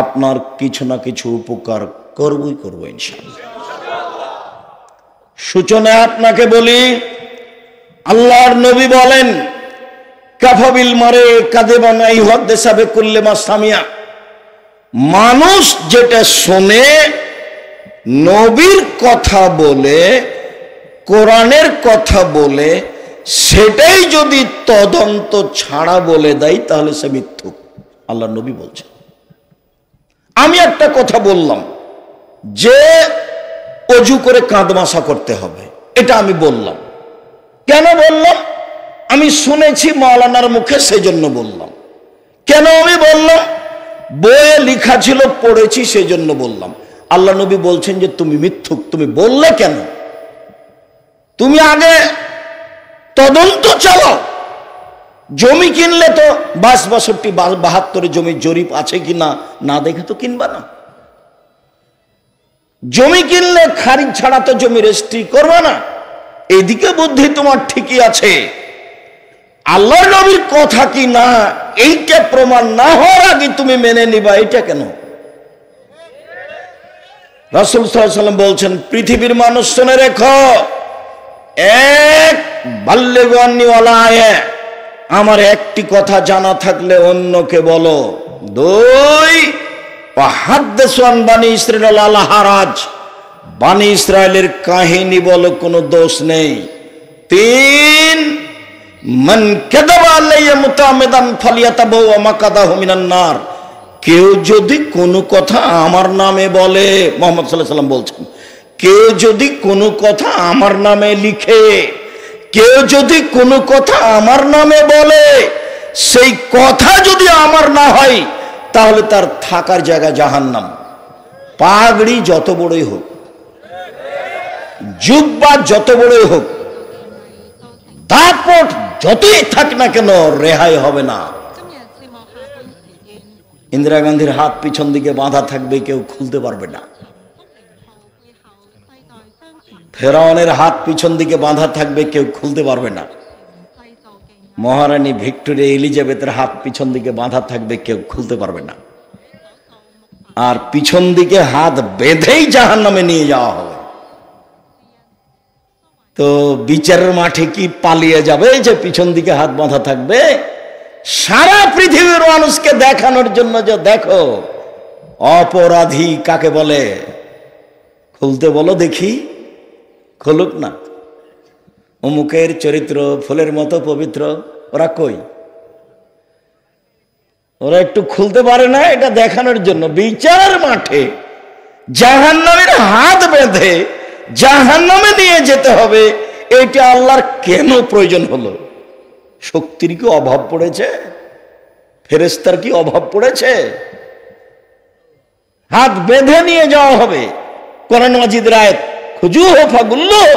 আপনার কিছু না কিছু উপকার করবই করব ইনশাআল্লাহ। সূচনায় আপনাকে বলি, আল্লাহর নবী বলেন, কাফাবিল মারে কাদেবান আইহাদ্দেসা বিকুল্লি মা সামিয়া। মানুষ যেটা শোনে, নবীর কথা বলে, কোরআনের কথা বলে, সেটাই যদি তদন্ত ছাড়া বলে দেয় তাহলে সে মিথ্যুক। আল্লাহ নবী বলছেন। আমি একটা কথা বললাম যে অজু করে কাঁদমাশা করতে হবে, এটা আমি বললাম। কেন বললাম? আমি শুনেছি মাওলানার মুখে, সেজন্য বললাম। কেন আমি বললাম? বইয়ে লেখা ছিল, পড়েছি, সেজন্য বললাম। আল্লাহ নবী বলছেন যে তুমি মিথ্যুক, তুমি বললে কেন? তুমি আগে তদন্ত চালাও। জমি কিনলে তো 62-72 জমির জরিপ আছে কিনা না দেখে তো কিনবা না। জমি কিনলে খারিজ ছাড়া তো জমি রেজিস্ট্রি করবে না। এদিকে বুদ্ধি তোমার ঠিকই আছে, আল্লাহ নবীর কথা কি না এইটা প্রমাণ না হওয়ার আগে তুমি মেনে নিবা, এটা কেন? রাসূল সাল্লাল্লাহু আলাইহি ওয়াসাল্লাম বলছেন, পৃথিবীর মানুষ শুনে রেখো, এক বাল্লিগু আন্নী ওয়ালা আয়া, আমার একটি কথা জানা থাকলে অন্যকে বলো। দুই, ওয়াহাদ্দিসু আন বানি ইসরাঈল আলা হারাজ, বানি ইসরায়েলের কাহিনী বলো, কোনো দোষ নেই। তিন, মান কাযাবা আলাইয়া মুতাআম্মিদান ফালিয়াতাবাওয়া মাকাদাহু মিনান নার, কেউ যদি কোনো কথা আমার নামে বলে, মুহাম্মদ সাল্লাল্লাহু আলাইহি ওয়াসাল্লাম বলছেন, কেউ যদি কোনো কথা আমার নামে লিখে, কেউ যদি কোনো কথা আমার নামে বলে, সেই কথা যদি আমার না হয় তাহলে তার থাকার জায়গা জাহান্নাম। পাগড়ি যত বড়ই হোক, জুব্বা যত বড়ই হোক, দাপট যতই থাক না কেন, রেহাই হবে না। ইন্দিরা গান্ধীর হাত পিছন দিকে বাঁধা থাকবে, কেউ খুলতে পারবে না। ফেরাউনের হাত পিছন দিকে বাঁধা থাকবে, কেউ খুলতে পারবে না। মহারানী ভিক্টোরিয়া এলিজাবেথের হাত পিছন দিকে বাঁধা থাকবে, কেউ খুলতে পারবে না। আর পিছন দিকে হাত বেঁধেই জাহান্নামে নিয়ে যাওয়া হবে। তো বিচারের মাঠে কি পালিয়ে যাবে যে পিছন দিকে হাত বাঁধা থাকবে? সারা পৃথিবীর মানুষকে দেখানোর জন্য যে দেখো অপরাধী কাকে বলে, খুলতে বলো দেখি, খুলুক না। অমুকের চরিত্র ফুলের মতো পবিত্র, ওরা কই? ওরা একটু খুলতে পারে না। এটা দেখানোর জন্য বিচারের মাঠে জাহান্নামের হাত বেঁধে জাহান্নামে নিয়ে যেতে হবে। এটা আল্লাহর কেন প্রয়োজন হলো? শক্তির কি অভাব পড়েছে? ফেরেশতার কি অভাব পড়েছে? হাত বেঁধে নিয়ে যাওয়া হবে। কোরআন মাজিদের আয়াত, খুজুহু ফাগুল্লুহু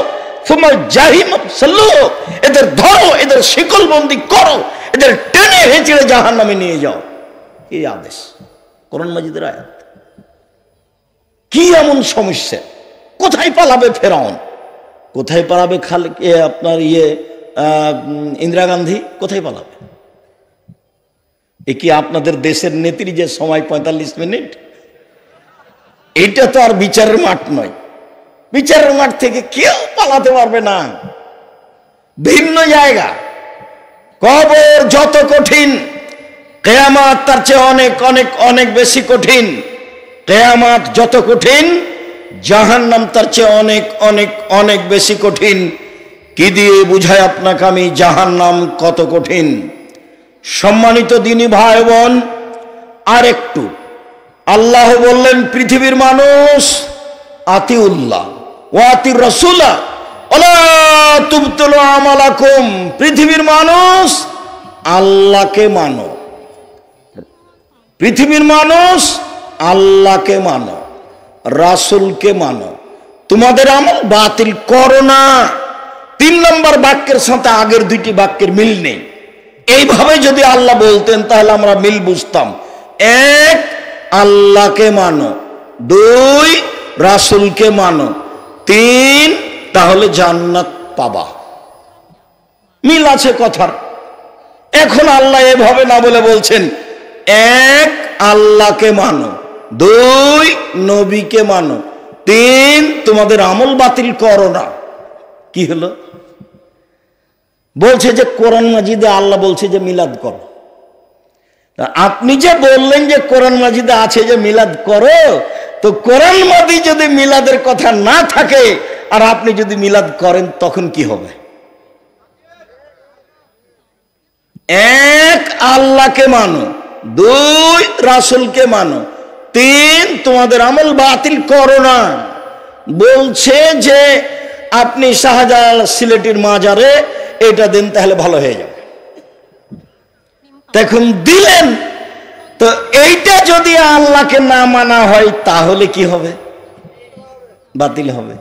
সুম্মা জাহিম সাল্লুহু, এদের ধরো, এদের শিকলবন্দি করো, এদের টেনে হেঁচড়ে জাহান্নামে নিয়ে যাও। এই আদেশ কোরআন মাজিদের আয়াত। কি এমন সমস্যা? কোথায় পালাবে ফেরাউন? কোথায় পালাবে আপনার ইন্দিরা গান্ধী? কোথায় পালাবে? এ কি আপনাদের দেশের নেত্রী যে সময় 45 মিনিট? এটা তো আর বিচারের মাঠ নয়। বিচারের মাঠ থেকে কেউ পালাতে পারবে না। ভিন্ন জায়গা। কবর যত কঠিন, কিয়ামত তার চেয়ে অনেক অনেক অনেক বেশি কঠিন। কিয়ামত যত কঠিন, জাহান্নাম তার চেয়ে অনেক অনেক অনেক বেশি কঠিন। কি দিয়ে বুঝায় আপনাকে আমি জাহান্নাম কত কঠিন? সম্মানিত দ্বীনি ভাই বোন, আর একটু, আল্লাহ বললেন পৃথিবীর মানুষ আতিউল্লাহ ওয়া আতির রাসূলা ওয়ালা তুবতিলু আমালাকুম, পৃথিবীর মানুষ আল্লাহকে মানো, পৃথিবীর মানুষ আল্লাহকে মানো, রাসূলকে মানো, তোমাদের আমল বাতিল করো না। 3 নম্বর বাক্যের সাথে আগের 2টি বাক্যের মিল নেই। এইভাবে যদি আল্লাহ বলতেন তাহলে আমরা মিল বুঝতাম। 1, আল্লাহকে মানো, 2, রাসূলকে মানো, 3, তাহলে জান্নাত পাবা। মিল আছে কথার। এখন আল্লাহ এভাবে না বলে বলছেন 1, আল্লাহকে মানো, 2, নবীকে মানো, 3, তোমাদের আমল বাতিল করো না। কি হলো? বলছে যে কোরআন মাজিদে আল্লাহ বলছে যে মিলাদ করো। আপনি যে বললেন যে কোরআন মাজিদে আছে যে মিলাদ করো, তো কোরআন মাজিদে যদি মিলাদের কথা না থাকে আর আপনি যদি মিলাদ করেন তখন কি হবে? এক, আল্লাহকে মানো, দুই, রাসূলকে মানো, তিন, তোমাদের আমল বাতিল করো না। বলছে যে আপনি শাহজালাল সিলেটির মাজারে এটা দেন, তাহলে ভালো হয়ে যাবে। দেখুন দিলেন, তো এইটা যদি আল্লাহকে না মানা হয় তাহলে কি হবে? বাতিল হবে।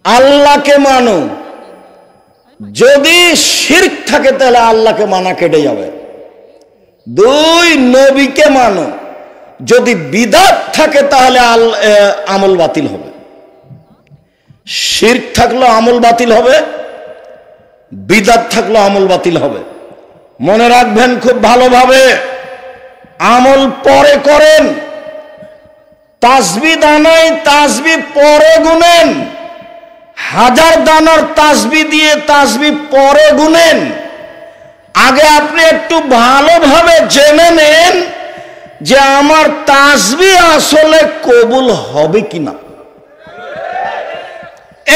আল্লাহকে মানো, যদি শিরক থাকে তাহলে আল্লাহকে মানা কেটে যাবে। দুই, নবীকে মানো, যদি বিদআত থাকে তাহলে আমল বাতিল হবে। শিরক থাকলে আমল বাতিল হবে, বিদআত থাকলে আমল বাতিল হবে। মনে রাখবেন খুব ভালোভাবে, আমল পরে করেন, তাসবিহ দানায় তাসবিহ পরে গুনেন, 1000 দানার তাসবিহ দিয়ে তাসবিহ পরে গুনেন। আগে আপনি একটু ভালোভাবে জেনে নেন যে আমার তাসবিহ আসলে কবুল হবে কিনা।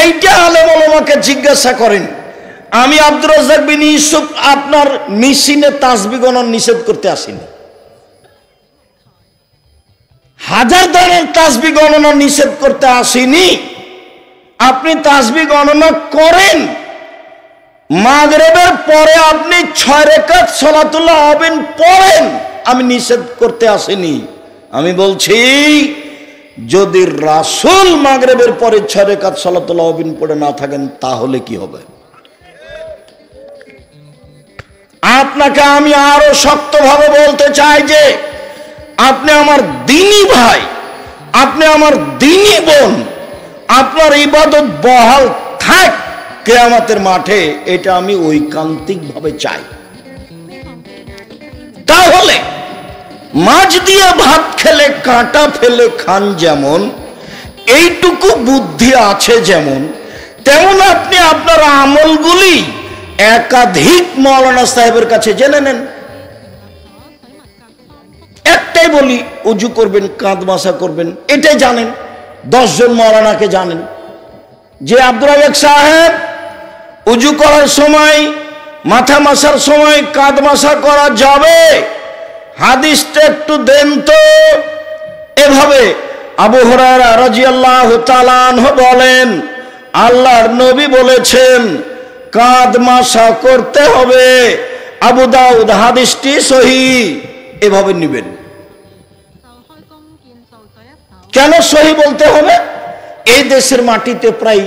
এইটা আলেম ওলামাকে জিজ্ঞাসা করেন। আমি আব্দুর রাজ্জাক বিন ইউসুফ আপনার মেশিনে তাসবিহ গণনা নিষেধ করতে আসিনি, 1000 দানার তাসবিহ গণনা নিষেধ করতে আসিনি। আপনি তাসবিহ গণনা করেন, মাগরিবের পরে আপনি 6 রাকাত সালাতুল আওয়াবিন পড়েন, আমি নিষেধ করতে আসিনি। আমি বলছি যদি রাসূল মাগরিবের পরে 6 রাকাত সালাতুল আওয়াবিন পড়ে না থাকেন তাহলে কি হবে? আপনাকে আমি আরো শক্তভাবে বলতে চাই যে আপনি আমার দ্বীনি ভাই, আপনি আমার দ্বীনি বোন, আপনার ইবাদত বহাল থাক কিয়ামতের মাঠে, এটা আমি ঐকান্তিক ভাবে চাই। তাহলে মাছ দিয়ে ভাত খেলে কাঁটা ফেলে খান যেমন, এইটুকু বুদ্ধি আছে যেমন, তেমন আপনি আপনার আমলগুলি একাধিক মাওলানা সাহেবের কাছে জেনে নেন। একটাই বলি, উজু করবেন, কাঁধ মাসা করবেন, এটাই জানেন। 10 জন মাওলানাকে জানেন যে আব্দুর রাজ্জাক সাহেব উজু করার সময়, মাথা মাসার সময় কাঁধ মাসা করা যাবে, হাদিসটা একটু দেন তো। এভাবে আবু হুরায়রা রাদিয়াল্লাহু তাআলা আনহু বলেন আল্লাহর নবী বলেছেন কাঁধ মাসা করতে হবে। আবু দাউদ, হাদিসটি সহিহ। এভাবে নেবেন। কেন সহিহ বলতে হবে? এই দেশের মাটিতে প্রায়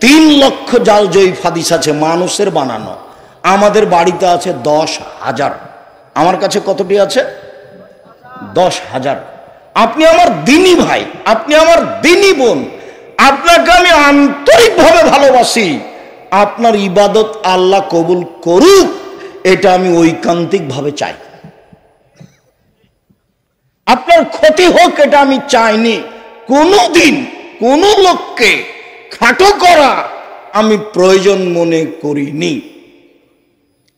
3 লক্ষ জাল জয়ীফ হাদিস আছে, মানুষের বানানো। আমাদের বাড়িতে আছে 10,000। আমার কাছে কতটি আছে? 10,000। আপনি আমার দ্বীনি ভাই, আপনি আমার দ্বীনি বোন, আপনাকে আমি আন্তরিকভাবে ভালোবাসি। আপনার ইবাদত আল্লাহ কবুল করুক, এটা আমি ঐকান্তিক ভাবে চাই। আপনার ক্ষতি হোক এটা আমি চাইনি। কোনদিন কোন লোককে খাটো করা আমি প্রয়োজন মনে করিনি।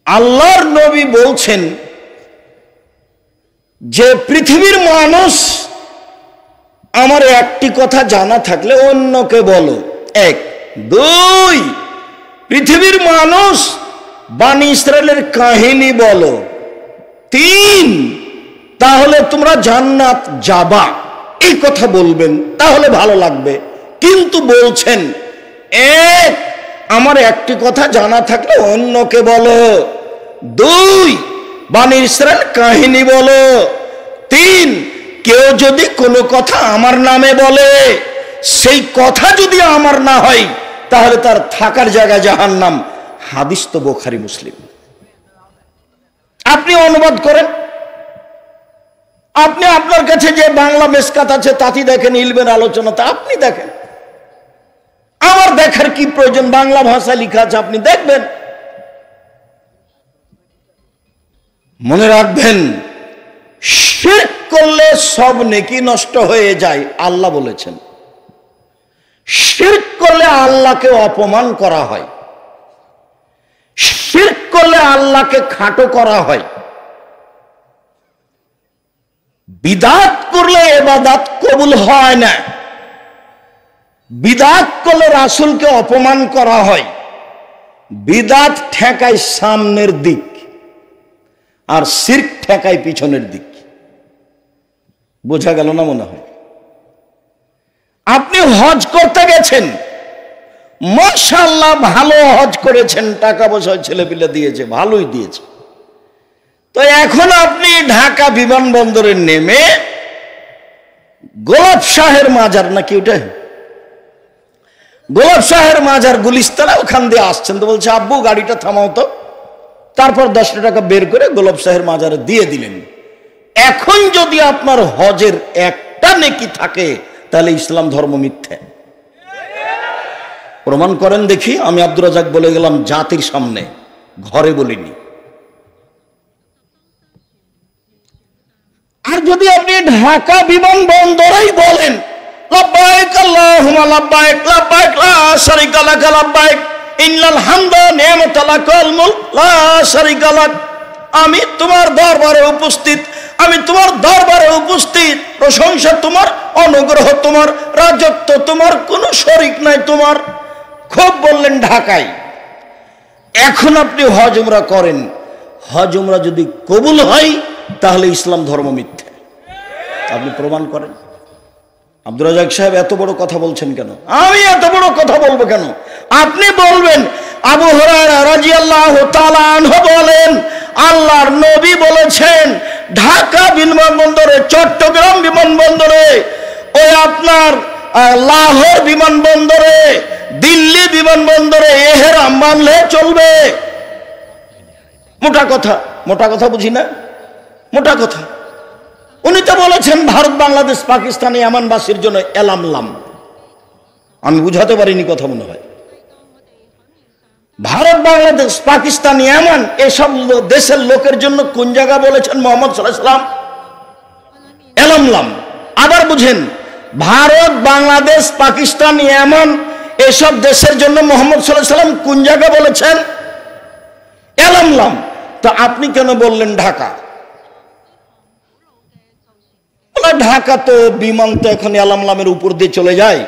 আল্লাহর নবী বলছেন যে পৃথিবীর মানুষ আমার একটি কথা জানা থাকলে অন্যকে বলো। 1, 2, পৃথিবীর মানুষ বনী ইসরাইলের কাহিনী বলো। 3, তাহলে তোমরা জান্নাত যাবা। এই কথা বলবেন, তাহলে ভালো লাগবে। কিন্তু বলছেন 1, আমার একটি কথা জানা থাকলে অন্যকে বলো। 2, বনী ইসরাইল কাহিনী বলো। 3, কেউ যদি কোনো কথা আমার নামে বলে, সেই কথা যদি আমার না হয় তাহলে তার থাকার জায়গা জাহান্নাম। হাদিস তো বুখারী মুসলিম। আপনি অনুবাদ করেন, আপনি আপনার কাছে যে বাংলা মেশকাত আছে তাতে দেখেন, ইলমের আলোচনাতে আপনি দেখেন। আমার দেখার কি প্রয়োজন? বাংলা ভাষায় লেখা আছে, আপনি দেখবেন। মনে রাখবেন, শিরক করলে সব নেকি নষ্ট হয়ে যায়, আল্লাহ বলেছেন। শিরক করলে আল্লাহকে অপমান করা হয়, শিরক করলে আল্লাহকে খাটো করা হয়। বিদআত করলে ইবাদত কবুল হয় না। বিদআত করলে রাসূলকে অপমান করা হয়। বিদআত ঠেকায় সামনের দিক, আর শিরক ঠেকায় পিছনের দিক। বোঝা গেল না মনে হয়? আপনি হজ করতে গেছেন, মাশাআল্লাহ ভালো হজ করেছেন, টাকা পয়সা ছেলেপিলে দিয়েছে, ভালোই দিয়েছে। তো এখন আপনি ঢাকা বিমানবন্দরে নেমে গোলাপ শাহের মাজার, নাকি ওটা গোলাপ শাহের মাজার গুলিস্তানে, ওখান দিয়ে আসছেন। তো বলছে আব্বু গাড়িটা থামাও তো। তারপর 10 টাকা বের করে গোলাপ শাহের মাজারে দিয়ে দিলেন। এখন যদি আপনার হজের একটা নেকি থাকে, তাহলে ইসলাম ধর্ম মিথ্যা। প্রমাণ করেন দেখি। আমি আব্দুর রাজ্জাক বলে গেলাম জাতির সামনে, ঘরে বলিনি। আর যদি আপনি ঢাকা বিমানবন্দরেই বলেন লাব্বাইক আল্লাহুম্মা লাব্বাইক লাব্বাইক লা শারীকা লাক লাব্বাইক ইন্নাল হামদা ওয়া নি'মাতা লাকাল মুলক লা শারীকা লাক, আমি তোমার দরবারে উপস্থিত, আমি তোমার দরবারে উপস্থিত, প্রশংসা তোমার, অনুগ্রহ তোমার, রাজত্ব তোমার, কোনো শরীক নাই তোমার। খুব বললেন ঢাকায়। এখন আপনি হজ উমরা করেন, হজ উমরা যদি কবুল হয় তাহলে ইসলাম ধর্ম মিথ্যা। আপনি প্রমাণ করেন। আব্দুর রাজ্জাক সাহেব এত বড় কথা বলছেন কেন? আমি এত বড় কথা বলবো কেন? আপনি বলবেন আবু হুরায়রা রাদিয়াল্লাহু তাআলা আনহু বলেন, আল্লাহর নবী বলেছেন ঢাকা বিমানবন্দরে, চট্টগ্রাম বিমানবন্দরে, ওই আপনার লাহোর বিমানবন্দরে, দিল্লি বিমানবন্দরে ইহরাম বাঁধলে চলবে। মোটা কথা, মোটা কথা বুঝি না, মোটা কথা। উনি তো বলেছেন ভারত বাংলাদেশ পাকিস্তান ইয়ামানবাসীর জন্য এলামলাম। আমি বুঝাতে পারিনি কথা মনে হয়। ভারত বাংলাদেশ পাকিস্তান ইয়ামান এসব দেশের লোকের জন্য কোন জায়গা বলেছেন মুহাম্মদ সাল্লাল্লাহু আলাইহি ওয়াসাল্লাম? এলামলাম। আবার বুঝেন, ভারত বাংলাদেশ পাকিস্তান ইয়ামান এসব দেশের জন্য মুহাম্মদ সাল্লাল্লাহু আলাইহি ওয়াসাল্লাম কোন জায়গা বলেছেন? এলামলাম। তো আপনি কেন বললেন ঢাকা? ঢাকা তো বিমান তো এখন এলামলামের উপর দিয়ে চলে যায়।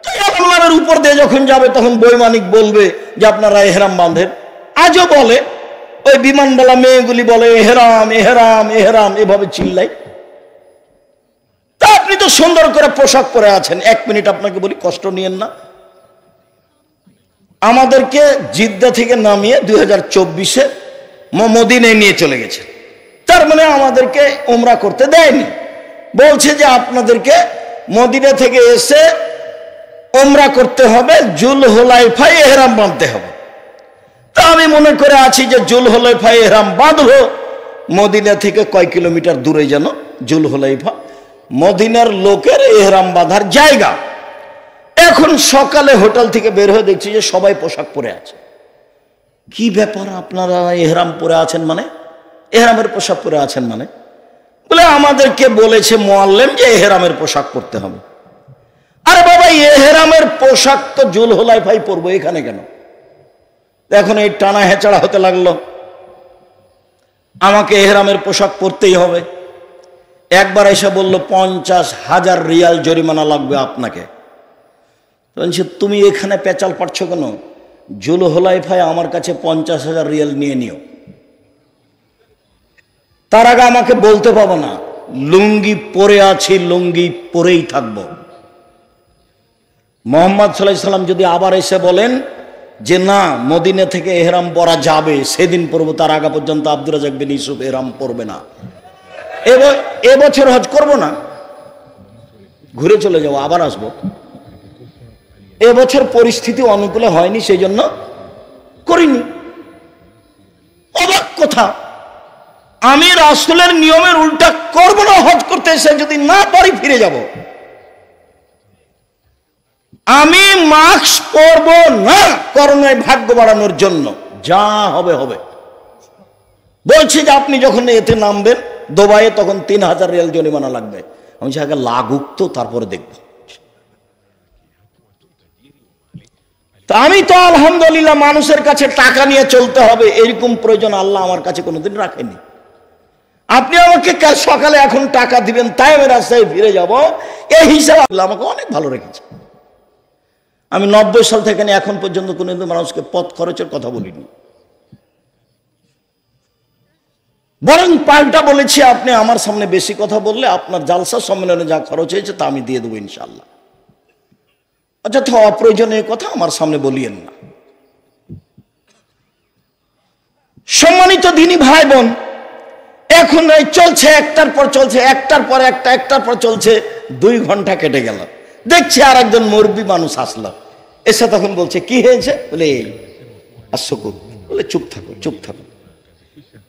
তো এলামলামের উপর দিয়ে যখন যাবে তখন বৈমানিক বলবে যে আপনারা এহরাম বাঁধেন। আজও বলে, ওই বিমানবালা মেয়েগুলি বলে এহরাম এহরাম এহরাম, এভাবে চিল্লাই। তা আপনি তো সুন্দর করে পোশাক পরে আছেন। 1 মিনিট আপনাকে বলি, কষ্ট নিয়েন না। আমাদেরকে জিদ্দা থেকে নামিয়ে 2024-এ মদিনায় নিয়ে চলে গেছে। তার মানে আমাদেরকে উমরা করতে দেয়নি। বলছে যে আপনাদেরকে মদিনা থেকে এসে উমরা করতে হবে, জুলহুলাইফায় ইহরাম বাঁধতে হবে। তা আমি মনে করে আছি যে জুলহুলাইফায় ইহরাম বাঁধবো। মদিনা থেকে কয় কিলোমিটার দূরে যেন জুলহুলাইফা, মদিনার লোকের ইহরাম বাঁধার জায়গা। এখন সকালে হোটেল থেকে বের হয়ে দেখছি যে সবাই পোশাক পরে আছে। কি ব্যাপার, আপনারা ইহরাম পরে আছেন মানে? ইহরামের পোশাক পরে আছেন মানে? বলে আমাদেরকে বলেছে মুআল্লিম যে ইহরামের পোশাক পরতে হবে। আরে বাবা, ইহরামের পোশাক তো জুলহুলাইফায় পরবো, এখানে কেন? এখন এই টানা হেঁচড়া হতে লাগলো, আমাকে ইহরামের পোশাক পরতেই হবে। একবার এসে বলল 50,000 রিয়াল জরিমানা লাগবে আপনাকে। তুমি এখানে পেঁচাল পাচ্ছ কেন? জুলহুলাইফায় আমার কাছে 50,000 রিয়াল নিয়ে নিও। তার আগে আমাকে বলতে পাবো না, লুঙ্গি পরে আছি, লুঙ্গি পরেই থাকবো। মুহাম্মদ সাল্লাল্লাহু আলাইহি ওয়াসাল্লাম যদি আবার এসে বলেন যে না মদিনা থেকে ইহরাম পরা যাবে, সেদিন পরবো। তার আগে পর্যন্ত আব্দুর রাজ্জাক বিন ইউসুফ ইহরাম পরবে না। এবছর হজ করব না, ঘুরে চলে যাবো, আবার আসবো। এবছর পরিস্থিতি অনুকূলে হয়নি, সেই জন্য করিনি। অবাক কথা, আমি রাসূলের নিয়মের উল্টা করব না। হজ করতে এসে যদি না পারি ফিরে যাব। আমি মাস্ক পরব না করোনায় ভাগ্য বাড়ানোর জন্য, যা হবে হবে। বলছি যে আপনি যখন এতে নামবেন দুবাইয়ে, তখন 3,000 রিয়াল জরিমানা লাগবে। আমি আগে লাগুক তো, তারপরে দেখব। তা আমি তো আলহামদুলিল্লাহ মানুষের কাছে টাকা নিয়ে চলতে হবে এরকম প্রয়োজন আল্লাহ আমার কাছে কোনোদিন রাখেনি। আপনি আমাকে কাল সকালে এখন টাকা দিবেন, তাই আমি রাস্তায় ফিরে যাব, এই হিসাবে আমাকে অনেক ভালো রেখেছে। আমি 90 সাল থেকে এখন পর্যন্ত কোনো মানুষকে পথ খরচের কথা বলিনি, বরং পাল্টা বলেছি আপনি আমার সামনে বেশি কথা বললে আপনার জালসা সম্মেলনে যা খরচ হয়েছে তা আমি দিয়ে দেবো ইনশাল্লাহ। অযথা অপ্রয়োজনীয় কথা আমার সামনে বলিয়েন না। সম্মানিত দিনী ভাই বোন, এখন চলছে একটার পর চলছে, একটার পর একটা, একটার পর চলছে, 2 ঘন্টা কেটে গেল। দেখছি আর একজন মুরব্বী মানুষ আসলো, এসে তখন বলছে কি হয়েছে, বলে এই আসুক, বলে চুপ থাকো চুপ থাকো,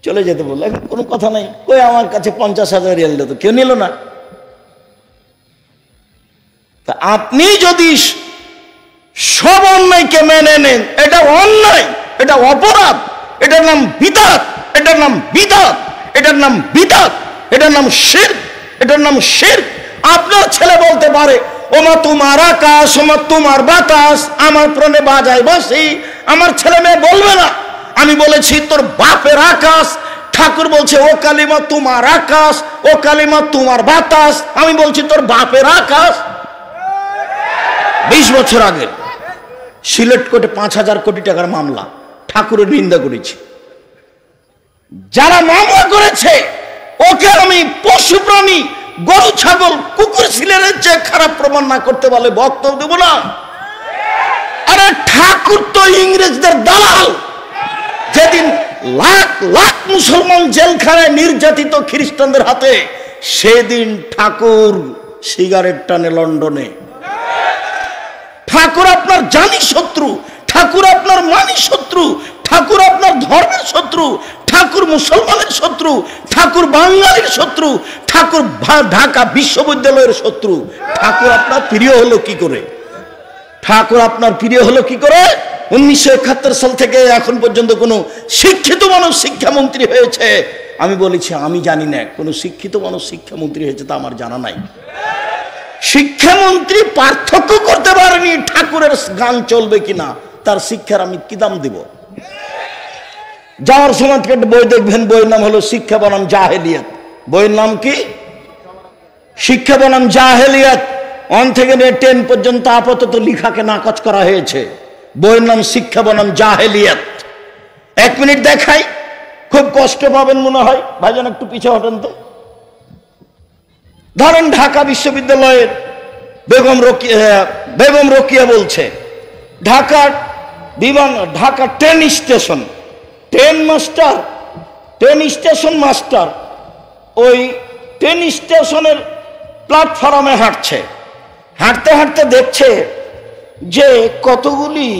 চলে যেতে বললো। এখন কোনো কথা নাই, ওই আমার কাছে 50,000 রিয়াল দিত, কেউ নিল না। তা আপনি যদি সব অন্যায়কে মেনে নেন, এটা অন্যায়, এটা অপরাধ, এটার নাম বিদআত, এটার নাম বিদআত, এটার নাম বিদআত, এটার নাম শিরক, এটার নাম শিরক। আপনার ছেলে বলতে পারে ওমা তোমার আকাশ, ওমা তোমার বাতাস, আমার প্রাণে বাজায় বাঁশি। আমার ছেলে মেয়ে বলবে না। আমি বলেছি তোর বাপের আকাশ। ঠাকুর বলছে ও কালিমা তোমার আকাশ, ও কালিমা তোমার বাতাস। আমি বলছি তোর বাপের আকাশ। 20 বছর আগে সিলেট কোর্টে 5,000 কোটি টাকার মামলা, ঠাকুরের নিন্দা করেছি। যারা মামলা করেছে ওকে আমি পশু প্রাণী, গরু ছাগল কুকুর ছিলেনের চেয়ে খারাপ প্রমাণ না করতে পারলে বক্তব্য দেব না। আরে ঠাকুর তো ইংরেজদের দালাল। যেদিন লাখ লাখ মুসলমান জেলখানায় নির্যাতিত খ্রিস্টানদের হাতে, সেদিন ঠাকুর সিগারেট টানে লন্ডনে। ঠাকুর আপনার জানি শত্রু, ঠাকুর আপনার মানি শত্রু, ঠাকুর আপনার ধর্মের শত্রু, ঠাকুর মুসলমানের শত্রু, ঠাকুর বাঙালির শত্রু, ঠাকুর ঢাকা বিশ্ববিদ্যালয়ের শত্রু। ঠাকুর আপনার প্রিয় হলো কি করে? ঠাকুর আপনার প্রিয় হলো কি করে? 1971 সাল থেকে এখন পর্যন্ত কোনো শিক্ষিত মানুষ শিক্ষামন্ত্রী হয়েছে? আমি বলেছি আমি জানি না, কোনো শিক্ষিত মানুষ শিক্ষামন্ত্রী হয়েছে তা আমার জানা নাই। শিক্ষামন্ত্রী পার্থক্য করতে পারেনি ঠাকুরের গান চলবে কিনা, তার শিক্ষার আমি কি দাম দিব? যাওয়ার সময় থেকে বই দেখবেন, বইয়ের নাম হলো শিক্ষা বনাম জাহেলিয়াত। বইয়ের নাম কি? শিক্ষা বনাম জাহেলিয়াত। 1 থেকে 10 পর্যন্ত আপাতত লেখাকে নাকচ করা হয়েছে। বইয়ের নাম শিক্ষা বনাম জাহেলিয়াত। 1 মিনিট দেখাই, খুব কষ্ট পাবেন মনে হয়। ভাইজান একটু পিছিয়ে হটেন তো। ধরেন ঢাকা বিশ্ববিদ্যালয়ের বেগম রোকিয়া বলছে ঢাকার Dhaka train station, train station master ওই ট্রেন স্টেশনের প্ল্যাটফর্মে হাঁটছে। হাঁটতে হাঁটতে দেখছে যে কতগুলি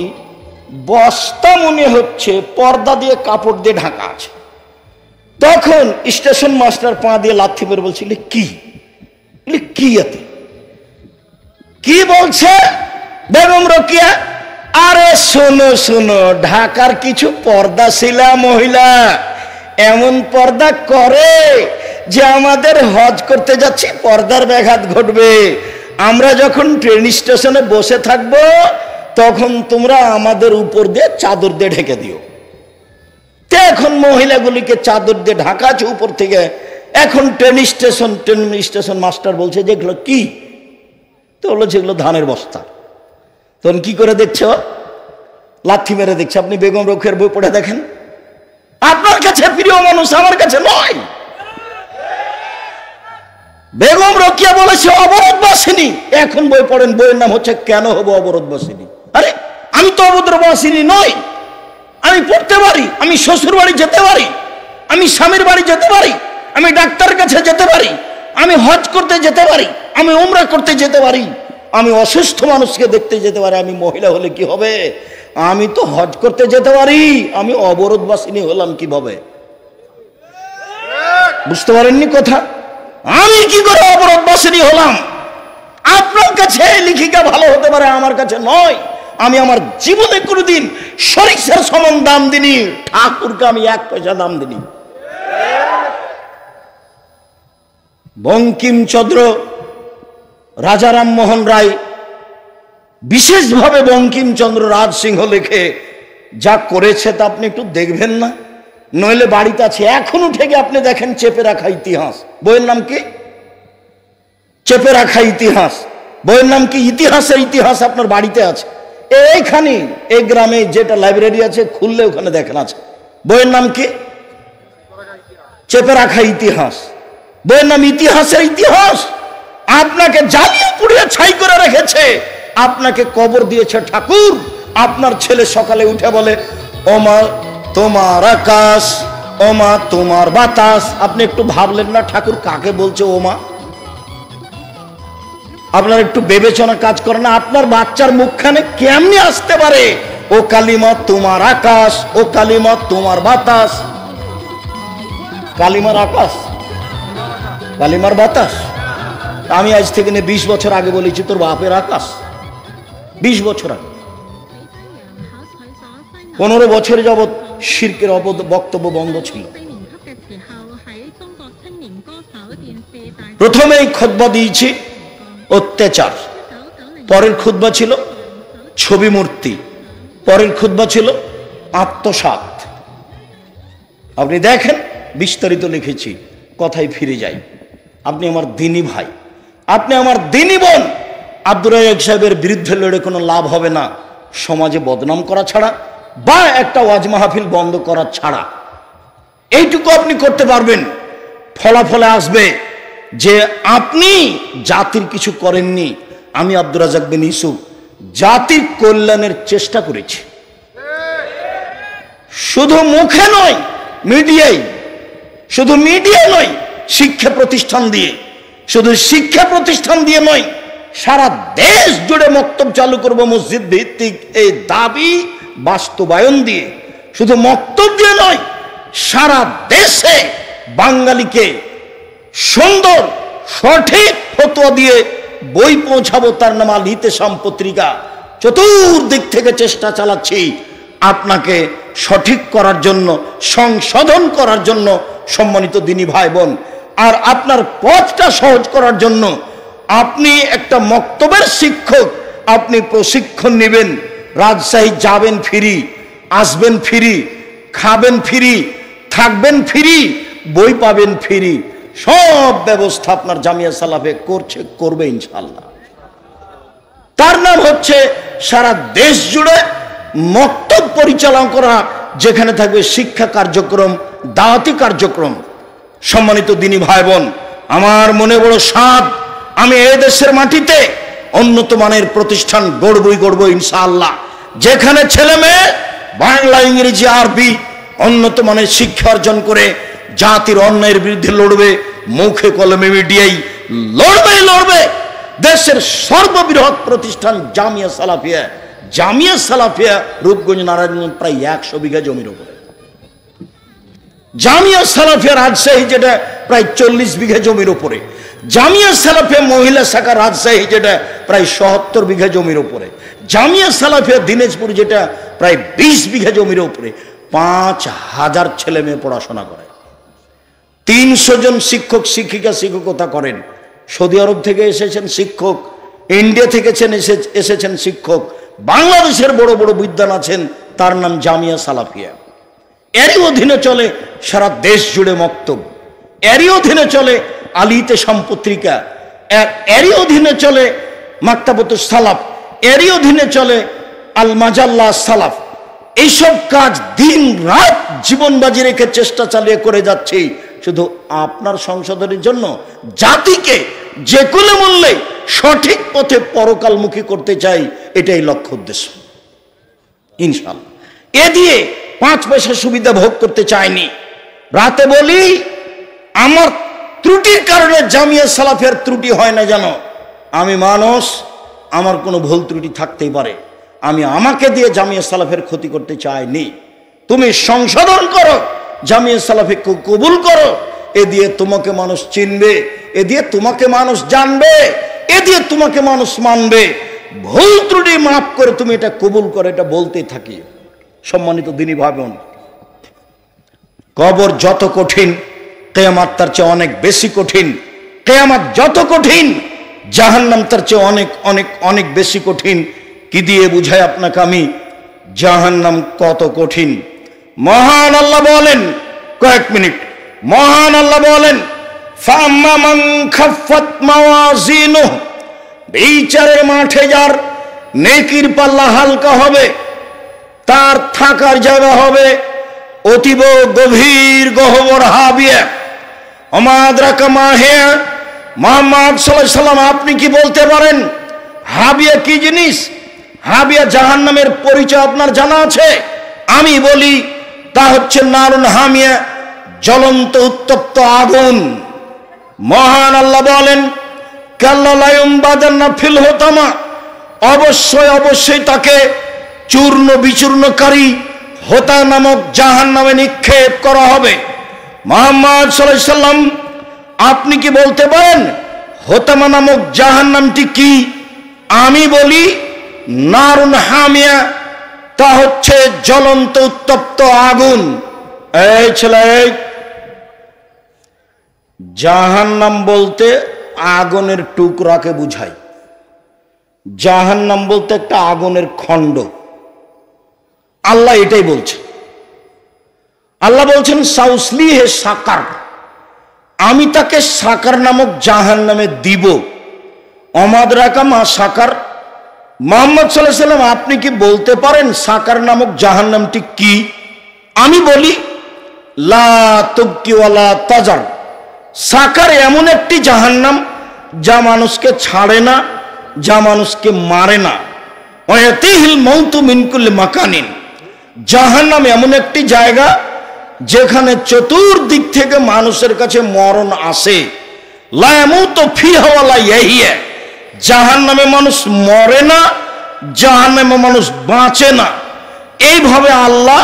বস্তা মনে হচ্ছে পর্দা দিয়ে কাপড় দিয়ে ঢাকা আছে। তখন স্টেশন মাস্টার পা দিয়ে লাথি মেরে বলছিল কি কি এতে কি বলছে বেগম রোকিয়া? আরে শোনো শোনো, ঢাকার কিছু পর্দাশীলা মহিলা এমন পর্দা করে যে আমাদের হজ করতে যাচ্ছি পর্দার ব্যাঘাত ঘটবে। আমরা যখন ট্রেন স্টেশনে বসে থাকবো তখন তোমরা আমাদের উপর দিয়ে চাদর দিয়ে ঢেকে দিও। তো এখন মহিলাগুলিকে চাদর দিয়ে ঢাকা আছে উপর থেকে। এখন ট্রেন স্টেশন মাস্টার বলছে যেগুলো কি? তো বললো যেগুলো ধানের বস্তা। তখন কি করে দেখছো? লাথি মেরে দেখছে। আপনি বেগম রোকেয়ার বই পড়ে দেখেন। আপনার কাছে প্রিয় মানুষ, আমার কাছে নয়। বেগম রোকেয়া বলেছে অবরোধবাসিনী। এখন বই পড়েন, বইয়ের নাম হচ্ছে কেন হবো অবরোধবাসিনী। আরে আমি তো অবরোধবাসিনী নই। আমি পড়তে পারি, আমি শ্বশুর বাড়ি যেতে পারি, আমি স্বামীর বাড়ি যেতে পারি, আমি ডাক্তারের কাছে যেতে পারি, আমি হজ করতে যেতে পারি, আমি উমরা করতে যেতে পারি, আমি অসুস্থ মানুষকে দেখতে যেতে পারি। আমি মহিলা হলে কি হবে? আমি তো হজ করতে যেতে পারি, আমি অবরোধবাসিনী হলাম কিভাবে? বুঝতে পারেননি কথা? আমি কি করে অবরোধবাসিনী হলাম? আপনার কাছে লিখিকা ভালো হতে পারে, আমার কাছে নয়। আমি আমার জীবনে কোনোদিন সরিষার সমান দাম দিনি, ঠাকুরকে আমি 1 পয়সা দাম দিনি। বঙ্কিমচন্দ্র রাজা রামমোহন রায় বিশেষভাবে বঙ্কিমচন্দ্র রাজসিংহ লেখে যা করেছে তা আপনি একটু দেখবেন না? নইলে বাড়িতে আছে। এখন উঠে গিয়ে আপনি দেখেন চেপে রাখা ইতিহাস, বইয়ের নাম কি? চেপে রাখা ইতিহাস, বইয়ের নাম কি? ইতিহাসের ইতিহাস আপনার বাড়িতে আছে। এইখানে এই গ্রামে যেটা লাইব্রেরি আছে খুললে ওখানে দেখেন আছে। বইয়ের নাম কি? চেপে রাখা ইতিহাস। বইয়ের নাম ইতিহাসের ইতিহাস। আপনাকে জ্বালিয়ে পুড়িয়ে ছাই করে রেখেছে, আপনাকে কবর দিয়েছে ঠাকুর। আপনার ছেলে সকালে উঠে বলে, ওমা তোমার আকাশ, ওমা তোমার বাতাস। আপনি একটু ভাবলেন না ঠাকুর কাকে বলছে ওমা? আপনার একটু বিবেচনা কাজ করে না? আপনার বাচ্চার মুখখানে কেমনি আসতে পারে ও কালিমা তোমার আকাশ, ও কালিমা তোমার বাতাস? কালিমার আকাশ, কালিমার বাতাস। আমি আজ থেকে 20 বছর আগে বলেছি তোর বাপের আকাশ। 20 বছর আগে, 15 বছর যাবৎ শিরকের বক্তব্য বন্ধ ছিল। প্রথমেই খুতবা দিয়েছি অত্যাচার, পরের খুতবা ছিল ছবি মূর্তি, পরের খুতবা ছিল আত্মসাৎ। আপনি দেখেন বিস্তারিত লিখেছি, কথায় ফিরে যাই। আপনি আমার দিনী ভাই, আপনি আমার দিনী বোন। আব্দুর রাজ্জাক সাহেবের বিরুদ্ধে লড়ে কোনো লাভ হবে না, সমাজে বদনাম করা ছাড়া বা একটা ওয়াজ মাহফিল বন্ধ করা ছাড়া। এইটুকু আপনি করতে পারবেন। ফলাফলে আসবে যে আপনি জাতির কিছু করেননি। আমি আব্দুর রাজ্জাক বিন ইউসুফ জাতির কল্যাণের চেষ্টা করেছি, শুধু মুখে নয়, মিডিয়ায়, শুধু মিডিয়া নয়, শিক্ষা প্রতিষ্ঠান দিয়ে, শুধু শিক্ষা প্রতিষ্ঠান দিয়ে নয়, সারা দেশ জুড়ে মক্তব চালু করব মসজিদ ভিত্তিক। এই দাবি বাস্তবায়ন দিয়ে, শুধু মক্তব দিয়ে নয়, সারা দেশে বাঙালিকে সুন্দর সঠিক ফতোয়া দিয়ে বই পৌঁছাবো। তার নাম আল ইতিসাম পত্রিকা। চতুর্দিক থেকে চেষ্টা চালাচ্ছি আপনাকে সঠিক করার জন্য, সংশোধন করার জন্য, সম্মানিত দিনী ভাই বোন। আর আপনার পথটা সহজ করার জন্য আপনি একটা মক্তবের শিক্ষক, আপনি প্রশিক্ষণ নেবেন। রাজশাহী যাবেন ফ্রি, আসবেন ফ্রি, খাবেন ফ্রি, থাকবেন ফ্রি, বই পাবেন ফ্রি। সব ব্যবস্থা আপনার জামিয়া সালাফে করছে, করবে ইনশাআল্লাহ। তার নাম হচ্ছে সারা দেশ জুড়ে মক্তব পরিচালনা করা, যেখানে থাকবে শিক্ষা কার্যক্রম, দাওয়াতি কার্যক্রম। সম্মানিত দিনী ভাই বোন, আমার মনে বড় সাধ, আমি এই দেশের মাটিতে উন্নত মানের প্রতিষ্ঠান গড়ব ইনশাআল্লাহ, যেখানে ছেলে মেয়ে বাংলা, ইংরেজি, আরবি উন্নত মানের শিক্ষা অর্জন করে জাতির অন্যায়ের বিরুদ্ধে লড়বে। মুখে কলমে মিডিয়াই লড়বে। দেশের সর্ববৃহৎ প্রতিষ্ঠান জামিয়া সালাফিয়া। জামিয়া সালাফিয়া রূপগঞ্জ নারায়ণগঞ্জ প্রায় 100 বিঘা জমির উপরে। জামিয়া সালাফিয়া রাজশাহী যেটা প্রায় 40 বিঘা জমির উপরে। জামিয়া সালাফিয়া মহিলা শাখা রাজশাহী যেটা প্রায় 77 বিঘা জমির উপরে। জামিয়া সালাফিয়া দিনাজপুর যেটা প্রায় 20 বিঘা জমির উপরে। 5000 ছেলে মেয়ে পড়াশোনা করে। 300 জন শিক্ষক শিক্ষিকা শিক্ষকতা করেন। সৌদি আরব থেকে এসেছেন শিক্ষক, ইন্ডিয়া থেকে এসেছেন শিক্ষক, বাংলাদেশের বড় বড় বিদ্বান আছেন, তার নাম জামিয়া সালাফিয়া। এরই অধীনে চলে সারা দেশ জুড়ে মক্তব, এরই অধীনে চলে আল ইতিসাম পত্রিকা, এরই অধীনে চলে মাকতাবতুস সালাফ, এরই অধীনে চলে আল মাজাল্লা সালাফ। এইসব কাজ দিন রাত জীবন বাজি রেখে চেষ্টা চালিয়ে করে যাচ্ছি, শুধু আপনার সংশোধনের জন্য, জাতিকে যে কোনো মূল্যে সঠিক পথে পরকালমুখী করতে চাই, এটাই লক্ষ্য উদ্দেশ্য ইনশাআল্লাহ। এ দিয়ে 5 পয়সা সুবিধা ভোগ করতে চাইনি। রাতে বলি আমার ত্রুটির কারণে জামিয়া সালাফের ত্রুটি হয় না জানো। আমি মানুষ, আমার কোনো ভুল ত্রুটি থাকতেই পারে। আমি আমাকে দিয়ে জামিয়া সালাফের ক্ষতি করতে চাইনি। তুমি সংশোধন করো, জামিয়া সালাফে কবুল করো। এ দিয়ে তোমাকে মানুষ চিনবে, এ দিয়ে তোমাকে মানুষ জানবে, এ দিয়ে তোমাকে মানুষ মানবে। ভুল ত্রুটি মাফ করে তুমি এটা কবুল করে, এটা বলতেই থাকি। সম্মানিত দিনী ভাই বোন, কবর যত কঠিন, কিয়ামত তার চেয়ে অনেক বেশি কঠিন। কিয়ামত যত কঠিন, জাহান্নাম তার চেয়ে অনেক অনেক অনেক বেশি কঠিন। কি দিয়ে বুঝাই আপনাকে আমি জাহান্নাম কত কঠিন? মহান আল্লাহ বলেন, কয়েক মিনিট, মহান আল্লাহ বলেন ফাম্মা মান খাফফাত মাওয়াজিনুহু, বিচারের মাঠে যার নেকির পাল্লা হালকা হবে, তার থাকার জায়গা হবে অতীব গভীর গহ্বর হাবিয়া। ওমা আদরাকা মা হিয়া, মুহাম্মদ সাল্লাল্লাহু আলাইহি সাল্লাম আপনি কি বলতে পারেন হাবিয়া কি জিনিস? হাবিয়া জাহান্নামের পরিচয় আপনার জানা আছে? আমি বলি তা হচ্ছে নারুন হামিয়া, জ্বলন্ত উত্তপ্ত আগুন। মহান আল্লাহ বলেন কাল্লা লা ইউমবাদান্না ফিল হুতামা, অবশ্যই অবশ্যই তাকে চূর্ণ বিচূর্ণকারী হোতা নামক জাহান্নামে নিক্ষেপ করা হবে। মুহাম্মদ সাল্লাল্লাহু আলাইহি সাল্লাম আপনি কি বলতে পারেন হোতামা নামক জাহান্নামটি কি? আমি বলি নারুন হামিয়া, তা হচ্ছে জ্বলন্ত উত্তপ্ত আগুন। এই ছেলে, জাহান্নাম বলতে আগুনের টুকরাকে বুঝায়। জাহান্নাম বলতে একটা আগুনের খণ্ড। আল্লাহ এটাই বলছে। আল্লাহ বলছেন সাউসলিহে সাকার, আমি তাকে সাকার নামক জাহান্নামে দিব। অমাদরাকা মা সাকার, মুহাম্মদ সাল্লাল্লাহু আলাইহি সাল্লাম আপনি কি বলতে পারেন সাকার নামক জাহান্নামটি কি? আমি বলি লা তুবকি ওয়ালা তাজার, সাকার এমন একটি জাহান্নাম যা মানুষকে ছাড়ে না, যা মানুষকে মারে না। ওয়াতিহিল মাউতু মিন কুল্লি মাকানিন, জাহান্নাম এমন একটি জায়গা যেখানে চতুর্দিক থেকে মানুষের কাছে মরণ আসে। লা ইয়ামুতু ফিহা ওয়ালা ইয়াহিয়া, জাহান্নামে মানুষ মরে না, জাহান্নামে মানুষ বাঁচে না। এইভাবে আল্লাহ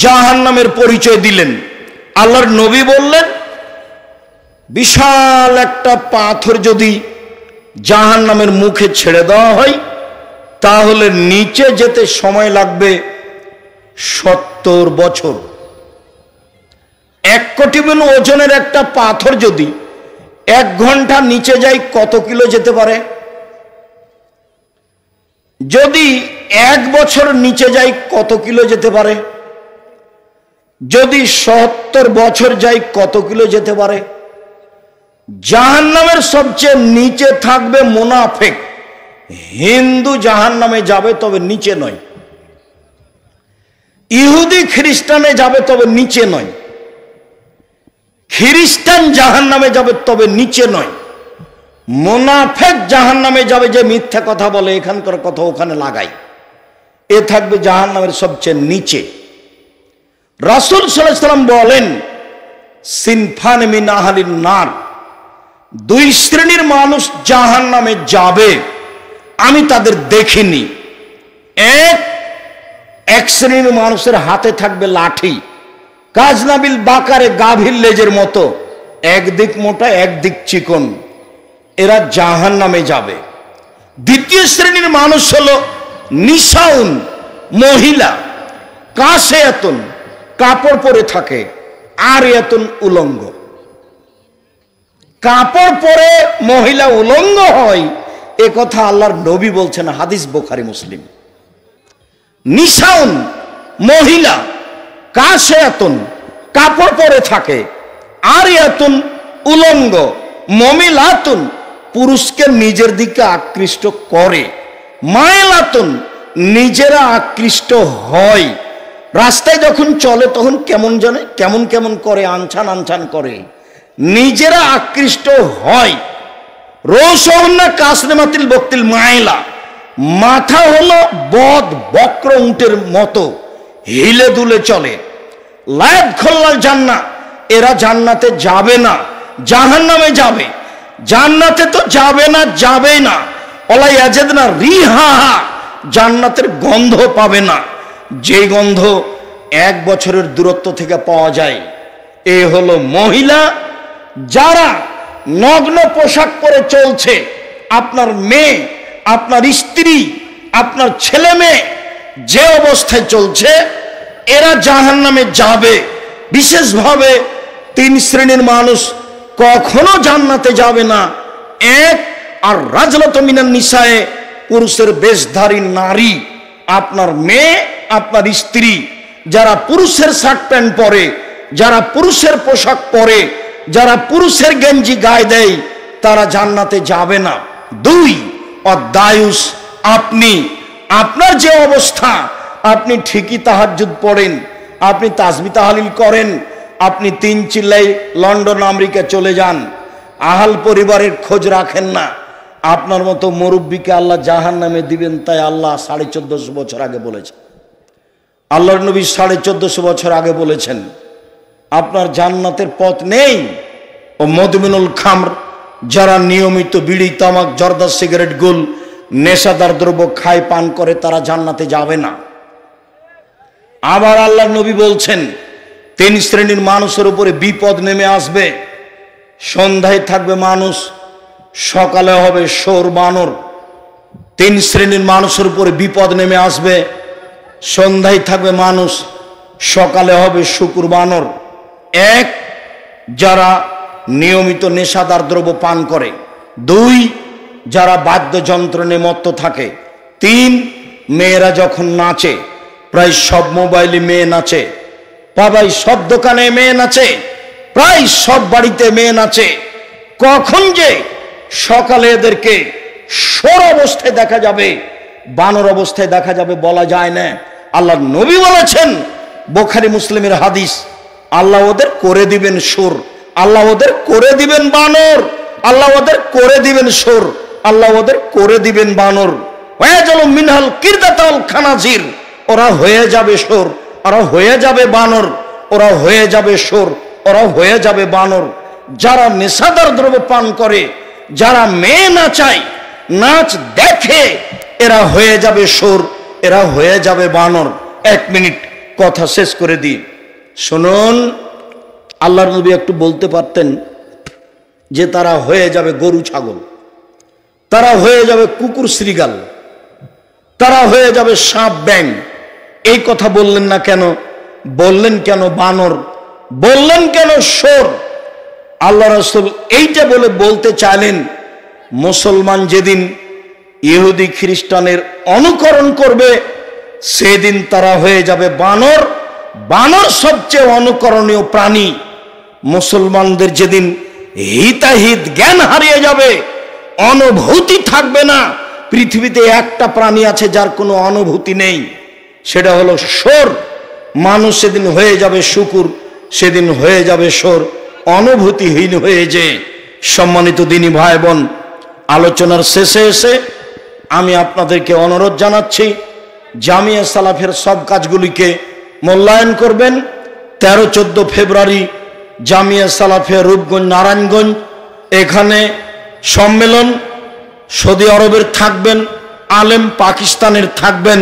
জাহান্নামের পরিচয় দিলেন। আল্লাহর নবী বললেন বিশাল একটা পাথর যদি জাহান্নামের মুখে ছেড়ে দেওয়া হয় তাহলে নিচে যেতে সময় লাগবে 70 বছর। 1 কোটি মণ ওজনের একটা পাথর যদি 1 ঘন্টা নিচে যায় কত কিলো যেতে পারে? যদি 1 বছর নিচে যায় কত কিলো যেতে পারে? যদি 70 বছর যায় কত কিলো যেতে পারে? জাহান্নামের সবচেয়ে নিচে থাকবে মুনাফিক। হিন্দু জাহান্নামে যাবে তবে নিচে নয়, ইহুদি খ্রিস্টানে যাবে তবে নিচে নয়, খ্রিস্টান জাহান্নামে যাবে তবে নিচে নয়, মুনাফিক জাহান্নামে যাবে যে মিথ্যা কথা বলে, এখানকার কথা ওখানে লাগায়, এ থাকবে জাহান্নামের সবচেয়ে নিচে। রাসূল সাল্লাল্লাহু আলাইহি সাল্লাম বলেন সিনফান মিন আহলিন নার, 2 শ্রেণীর মানুষ জাহান্নামে যাবে, আমি তাদের দেখিনি। এক শ্রেণীর মানুষের হাতে থাকবে লাঠি, কাজনাবিল বাকারে গাভীর লেজের মতো, একদিক মোটা একদিক চিকন, এরা জাহান্নামে যাবে। দ্বিতীয় শ্রেণীর মানুষ হলো নিসাউন, মহিলা, কাসিয়াতুন, কাপড় পরে থাকে, আর এতুন, উলঙ্গ। কাপড় পরে মহিলা উলঙ্গ হয় এ কথা আল্লাহর নবী বলছেন, হাদিস বুখারী মুসলিম। নিসাউন মহিলা, কাসিয়াতুন কাপড় পরে থাকে, আর এতুন উলঙ্গ, মমিলাতুন পুরুষকে নিজের দিকে আকৃষ্ট করে, মাইলাতুন নিজেরা আকৃষ্ট হয়। রাস্তায় যখন চলে তখন কেমন জানে কেমন কেমন করে, আনছান আনছান করে, নিজেরা আকৃষ্ট হয়। রৌসহন্না কাসনেমাতিল বক্তিল মাইলা, মাথা হলো বদ বক্র উটের মতো, হিলে দুলে চলে। লায়াত খোল্লাল জান্না, এরা জান্নাতে যাবে না, জাহান্নামে যাবে। জান্নাতে তো যাবে না, যাবেই না। ওলা ইয়াজিদনা রিহাহা, জান্নাতের গন্ধ পাবে না, যে গন্ধ 1 বছরের দূরত্ব থেকে পাওয়া যায়। এ হলো মহিলা যারা নগ্ন পোশাক পরে চলছে। আপনার মেয়ে, আপনার স্ত্রী, আপনার ছেলে মেয়ে যে অবস্থায় চলছে, এরা জাহান্নামে যাবে। বিশেষভাবে 3 শ্রেণীর মানুষ কখনো জান্নাতে যাবে না। এক, আর রাজলাত মিনান নিসায়ে, পুরুষের বেশধারী নারী, আপনার মেয়ে, আপনার স্ত্রী, যারা পুরুষের শার্ট প্যান্ট পরে, যারা পুরুষের পোশাক পরে, যারা পুরুষের গেঞ্জি গায়ে দেয়, তারা জান্নাতে যাবে না। 2 অদায়ুস, আপনি আপনার যে অবস্থা, আপনি ঠিকই তাহাজ্জুদ পড়েন, আপনি তাসবিহ তাহলিল করেন, আপনি 3 চিল্লাই লন্ডন আমেরিকা চলে যান, আহাল পরিবারের খোঁজ রাখেন না, আপনার মতো মুরব্বীকে আল্লাহ জাহান্নামে দিবেন। তাই আল্লাহ 1450 বছর আগে বলেছেন, আল্লাহর নবী 1450 বছর আগে বলেছেন, আপনার জান্নাতের পথ নেই। ও মদমিনুল খামর, যারা নিয়মিত বিড়ি, তামাক, জর্দা, সিগারেট, গুল, নেশাদার দ্রব্য খায়, পান করে, তারা জান্নাতে যাবে না। আবার আল্লাহর নবী বলছেন, 3 শ্রেণীর মানুষের উপরে বিপদ নেমে আসবে। সন্ধ্যায় থাকবে মানুষ, সকালে হবে শোর বানর। 3 শ্রেণীর মানুষের উপরে বিপদ নেমে আসবে। সন্ধ্যায় থাকবে মানুষ, সকালে হবে শুকুর বানর। 1, যারা নিয়মিত নেশাদার দ্রব্য পান করে। 2, যারা বাদ্যযন্ত্র নিয়ে মত্ত থাকে। 3, মেয়েরা যখন নাচে, প্রায় সব মোবাইলে মেয়ে নাচে, প্রায় সব দোকানে মেয়ে নাচে, প্রায় সব বাড়িতে মেয়ে নাচে। কখন যে সকালে এদেরকে শোর অবস্থায় দেখা যাবে, বানর অবস্থায় দেখা যাবে, বলা যায় না। আল্লাহ নবী বলেছেন, বুখারী মুসলিমের হাদিস, আল্লাহ ওদের করে দিবেন সুর, আল্লাহ ওদের করে দিবেন বানর, আল্লাহ ওদের করে দিবেন সুর, আল্লাহ ওদের করে দিবেন বানর। ওয়াজালু মিনহাল কিরদাতাল খানাজির, ওরা হয়ে যাবে সুর, ওরা হয়ে যাবে বানর, ওরা হয়ে যাবে সুর, ওরা হয়ে যাবে বানর। যারা নেশাদার দ্রব্য পান করে, যারা মেয়ে নাচায়, নাচ দেখে, এরা হয়ে যাবে সুর, এরা হয়ে যাবে বানর। 1 মিনিট কথা শেষ করে দিই, শুনুন। আল্লাহর নবী একটু বলতে পারতেন যে তারা হয়ে যাবে গরু ছাগল, তারা হয়ে যাবে কুকুর শ্রীগাল, তারা হয়ে যাবে সাপ ব্যাং। এই কথা বললেন না কেন? বললেন কেন বানর? বললেন কেন শোর? আল্লাহ রাসূল এইটা বলে বলতে চাইলেন, মুসলমান যেদিন ইহুদি খ্রিস্টানের অনুকরণ করবে, সেদিন তারা হয়ে যাবে বানর। বানর সবচেয়ে অনুকরণীয় প্রাণী। মুসলমানদের যেদিন হিতাহিত জ্ঞান হারিয়ে যাবে, অনুভূতি থাকবে না। পৃথিবীতে একটা প্রাণী আছে যার কোনো অনুভূতি নেই, সেটা হলো শোর। মানুষ সেদিন হয়ে যাবে শুকুর, সেদিন হয়ে যাবে শোর, অনুভূতিহীন হয়ে যে। সম্মানিত দিনী ভাই বোন, আলোচনার শেষে এসে আমি আপনাদেরকে অনুরোধ জানাচ্ছি, জামিয়া সালাফের সব কাজগুলিকে মূল্যায়ন করবেন। 13-14 ফেব্রুয়ারি জামিয়া সালাফে রূপগঞ্জ, নারায়ণগঞ্জ, এখানে সম্মেলন। সৌদি আরবের থাকবেন আলেম, পাকিস্তানের থাকবেন,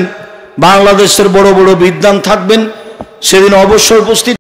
বাংলাদেশের বড় বড় বিদ্বান থাকবেন। সেদিন অবশ্যই উপস্থিত